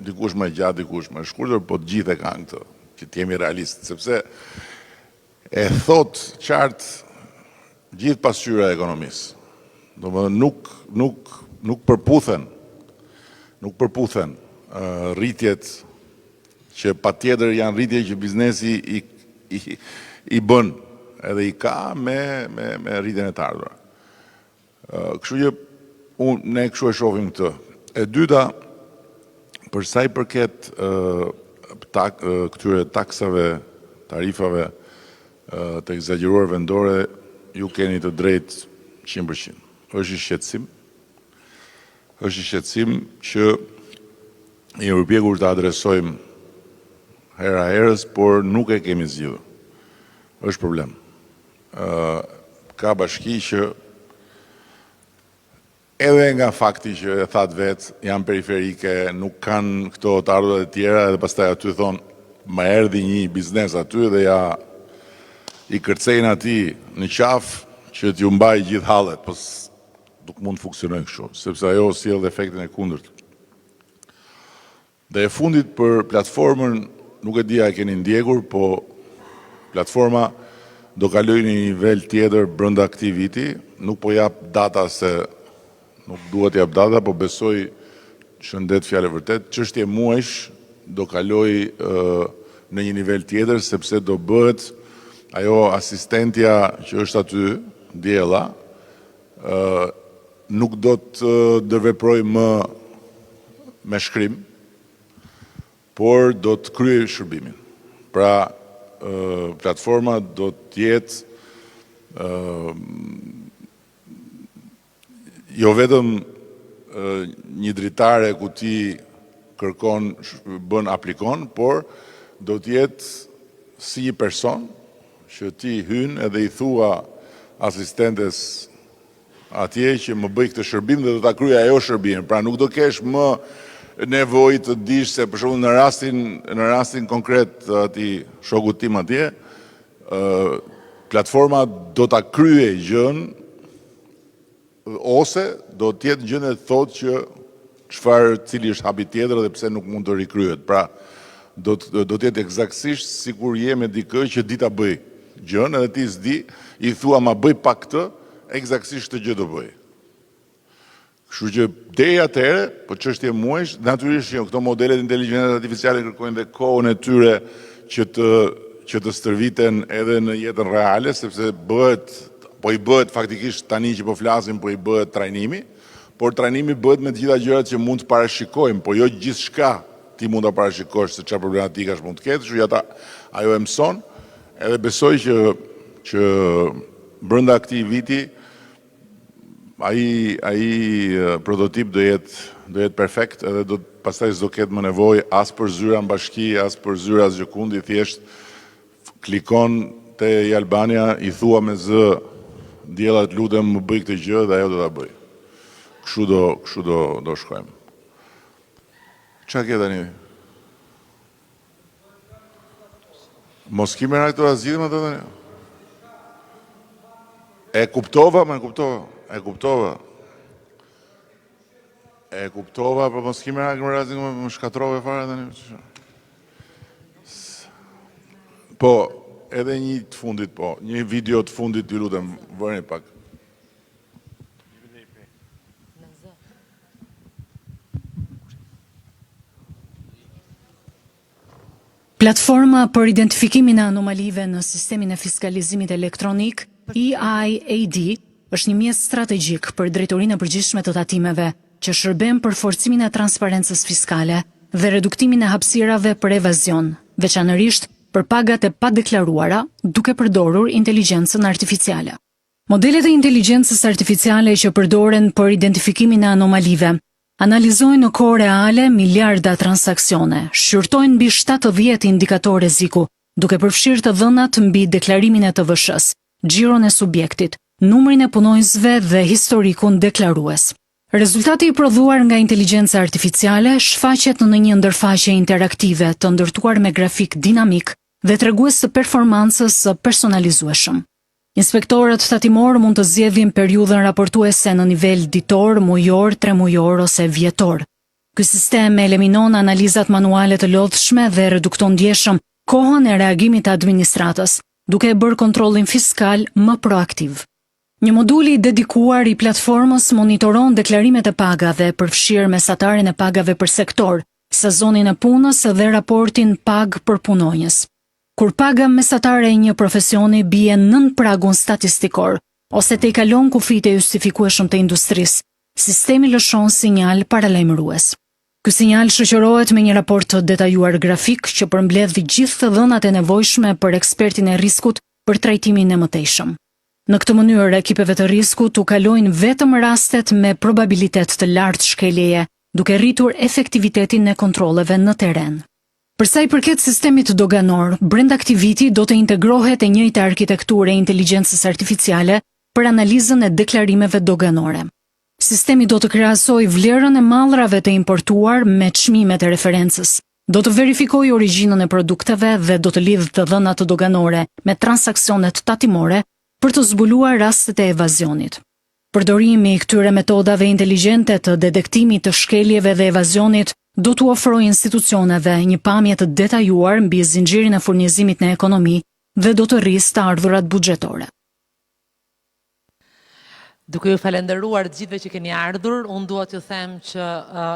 dikush më gjatë, dikush më shkurtër, po të gjithë kanë këtë, që të jemi realistë, sepse e thot qartë gjithë pasqyra e ekonomisë. Nuk përputhen rritjet që patjetër janë rritje që biznesi i bën edhe i ka me rritjen e të ardhura. Kështu që ne kështu e shohim këtë. E dyta, për sa i përket këtyre taksave, tarifave të egzageruar vendore, ju keni të drejtë 100%. Është i shqetësim që i përpjekur të adresojmë hera herës, por nuk e kemi zgjidhur. Është problem. Ka bashki që edhe nga fakti që e thatë vetë, janë periferike, nuk kanë këto të ardhurat e tjera, dhe pastaj aty thonë, ma erdhi një biznes aty dhe ja i kërcejnë ati në qafë që t'ju mbaj gjithë hallet, po nuk mund të funksionojnë kështu, sepse ajo sjell efektin e kundërt. Dhe e fundit për platformën, nuk e dia e keni ndjekur, po platforma do kaloj në një nivel tjetër brenda këtij viti, nuk po jap data se nuk duhet jap data, po besoj shëndet fjalë vërtet, çështje muajsh do kaloj në një nivel tjetër sepse do bëhet ajo asistentja që është aty, Diella, nuk do të ndërveproj më me shkrim, por do të kryej shërbimin. Pra, platforma do të jetë jo vetëm një dritare ku ti kërkon, aplikon, por do të jetë si një person që ti hyn edhe i thua asistentes atje që më bëj këtë shërbim dhe do ta kryej ajo shërbimin. Pra nuk do kesh më nevojë të dish se për shembull në rastin konkret të atij shokut tim atje, platforma do ta kryej gjën ose do të jetë gjën e thotë që cili është hapi tjetër dhe pse nuk mund të rikryhet. Pra do të jetë eksaktësisht sikur je me dikë që di ta bëj gjën edhe ti s'di, i thua ma bëj pak këtë, eksaktësisht të gjë do bëj. Kështu që deri atëherë, po çështje muajsh, natyrisht këto modelet inteligjencës artificiale kërkojnë dhe kohën e tyre që të stërviten edhe në jetën reale, sepse i bëhet faktikisht tani që po flasim, po i bëhet trajnimi, por trajnimi bëhet me të gjitha gjërat që mund të parashikojmë, po jo gjithçka ti mund ta parashikosh se çfarë problematikash mund të ketë, kështu që ajo e mëson, edhe besoj që brenda këtij viti ai prototip do jetë perfekt edhe pastaj s'do ketë më nevojë as për zyra në bashki, as për zyra zgjukundi, thjesht klikon te Albania, i thua me zë Diella të lutem më bëj këtë gjë dhe ajo do ta bëj. Kështu do shkojmë. Çfarë ke tani? Mos kime nga këto azidhme të tani? E kuptova, për mos kime nga këmë razin më shkatrove fare tani. Po, edhe një të fundit, po, një video të fundit të lutem, vërni pak. Platforma për identifikimin e anomalive në sistemin e fiskalizimit elektronik, EIAD, është një mjes strategjik për drejtorinë e përgjithshme të tatimeve, që shërben për forcimin e transparencës fiskale dhe reduktimin e hapësirave për evazion, veçanërisht për pagat e padeklaruara, duke përdorur inteligjencën artificiale. Modelet e inteligjencës artificiale që përdoren për identifikimin e anomalive analizojnë në kohë reale miliarda transaksione, shqyrtojnë mbi 70 indikator rreziku, duke përfshirë të dhënat mbi deklarimin e TVSH-s, xhiron e subjektit, numrin e punonjësve dhe historikun deklarues. Rezultati i prodhuar nga inteligjenca artificiale shfaqet në një ndërfaqe interaktive të ndërtuar me grafik dinamik dhe tregues të performancës së personalizueshëm. Inspektorët tatimor mund të zgjedhin periudhën raportuese në nivel ditor, mujor, 3 mujor ose vjetor. Ky sistem eliminon analizat manuale të lodhshme dhe redukton ndjeshëm kohën e reagimit të administratës, duke e bërë kontrollin fiskal më proaktiv. Një modul i dedikuar i platformës monitoron deklarimet e pagave, përfshirë mesatarin e pagave për sektor, sezonin e punës dhe raportin pag për punonjës. Kur paga mesatare e një profesioni bie nën pragun statistikor, ose te i kalon kufijtë e justifikueshëm të industrisë, sistemi lëshon sinjal paralajmërues. Ky sinjal shoqërohet me një raport të detajuar grafik që përmbledh gjithë të dhënat e nevojshme për ekspertin e riskut për trajtimin e mëtejshëm. Në këtë mënyrë, ekipeve të riskut u kalojnë vetëm rastet me probabilitet të lartë shkeljeje, duke rritur efektivitetin e kontrolleve në teren. Përsa i përket sistemit doganor, brenda këtij viti do të integrohet e njëjta arkitekturë e inteligjencës artificiale për analizën e deklarimeve doganore. Sistemi do të krahasojë vlerën e mallrave të importuar me çmimet e referencës, do të verifikojë origjinën e produkteve dhe do të lidhë të dhënat doganore me transaksionet tatimore për të zbuluar rastet e evazionit. Përdorimi i këtyre metodave inteligjente të detektimit të shkeljeve dhe evazionit do të ofrojë institucioneve një pamje të detajuar mbi zinxhirin e furnizimit në ekonomi dhe do të rrisë të ardhurat buxhetore. Duke ju falenderuar gjithëve që keni ardhur, unë dua t'ju them që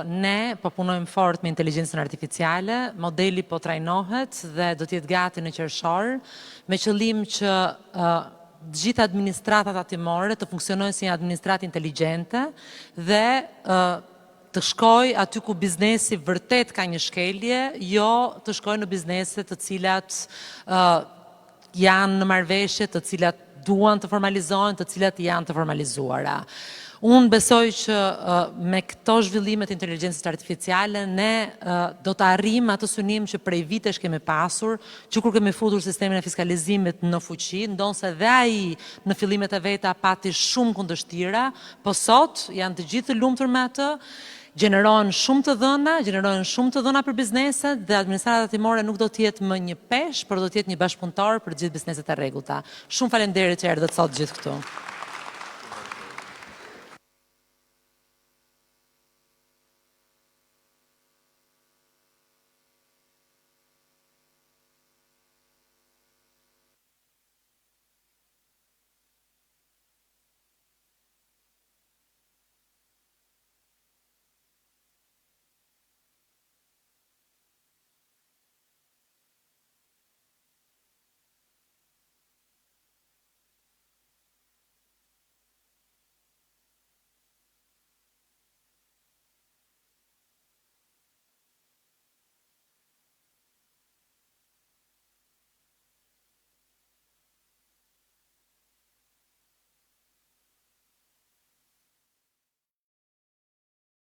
ne po punojmë fort me inteligjencën artificiale, modeli po trajnohet dhe do t'jetë gati në qershor, me qëllim që gjithë administratat atimore të funksionojnë si një administratë inteligjente dhe të shkoj aty ku biznesi vërtet ka një shkelje, jo të shkoj në biznese të cilat janë në marrëveshje, të cilat duan të formalizohen, të cilat janë të formalizuara. Unë besoj që me këto zhvillimet inteligjencës artificiale, ne do të arrim atë synim që prej vitesh kemi pasur, që kur kemi futur sistemin e fiskalizimit në fuqi, ndonse dhe ai në fillimet e veta pati shumë kundështira, po sot janë të gjithë të lumtur me atë, gjenerohen shumë të dhëna për bizneset dhe administratat atimore nuk do të jetë më një peshë, por do të jetë një bashkëpunëtor për gjithë bizneset e rregullta. Shumë faleminderit që erdhët sot gjithë këtu.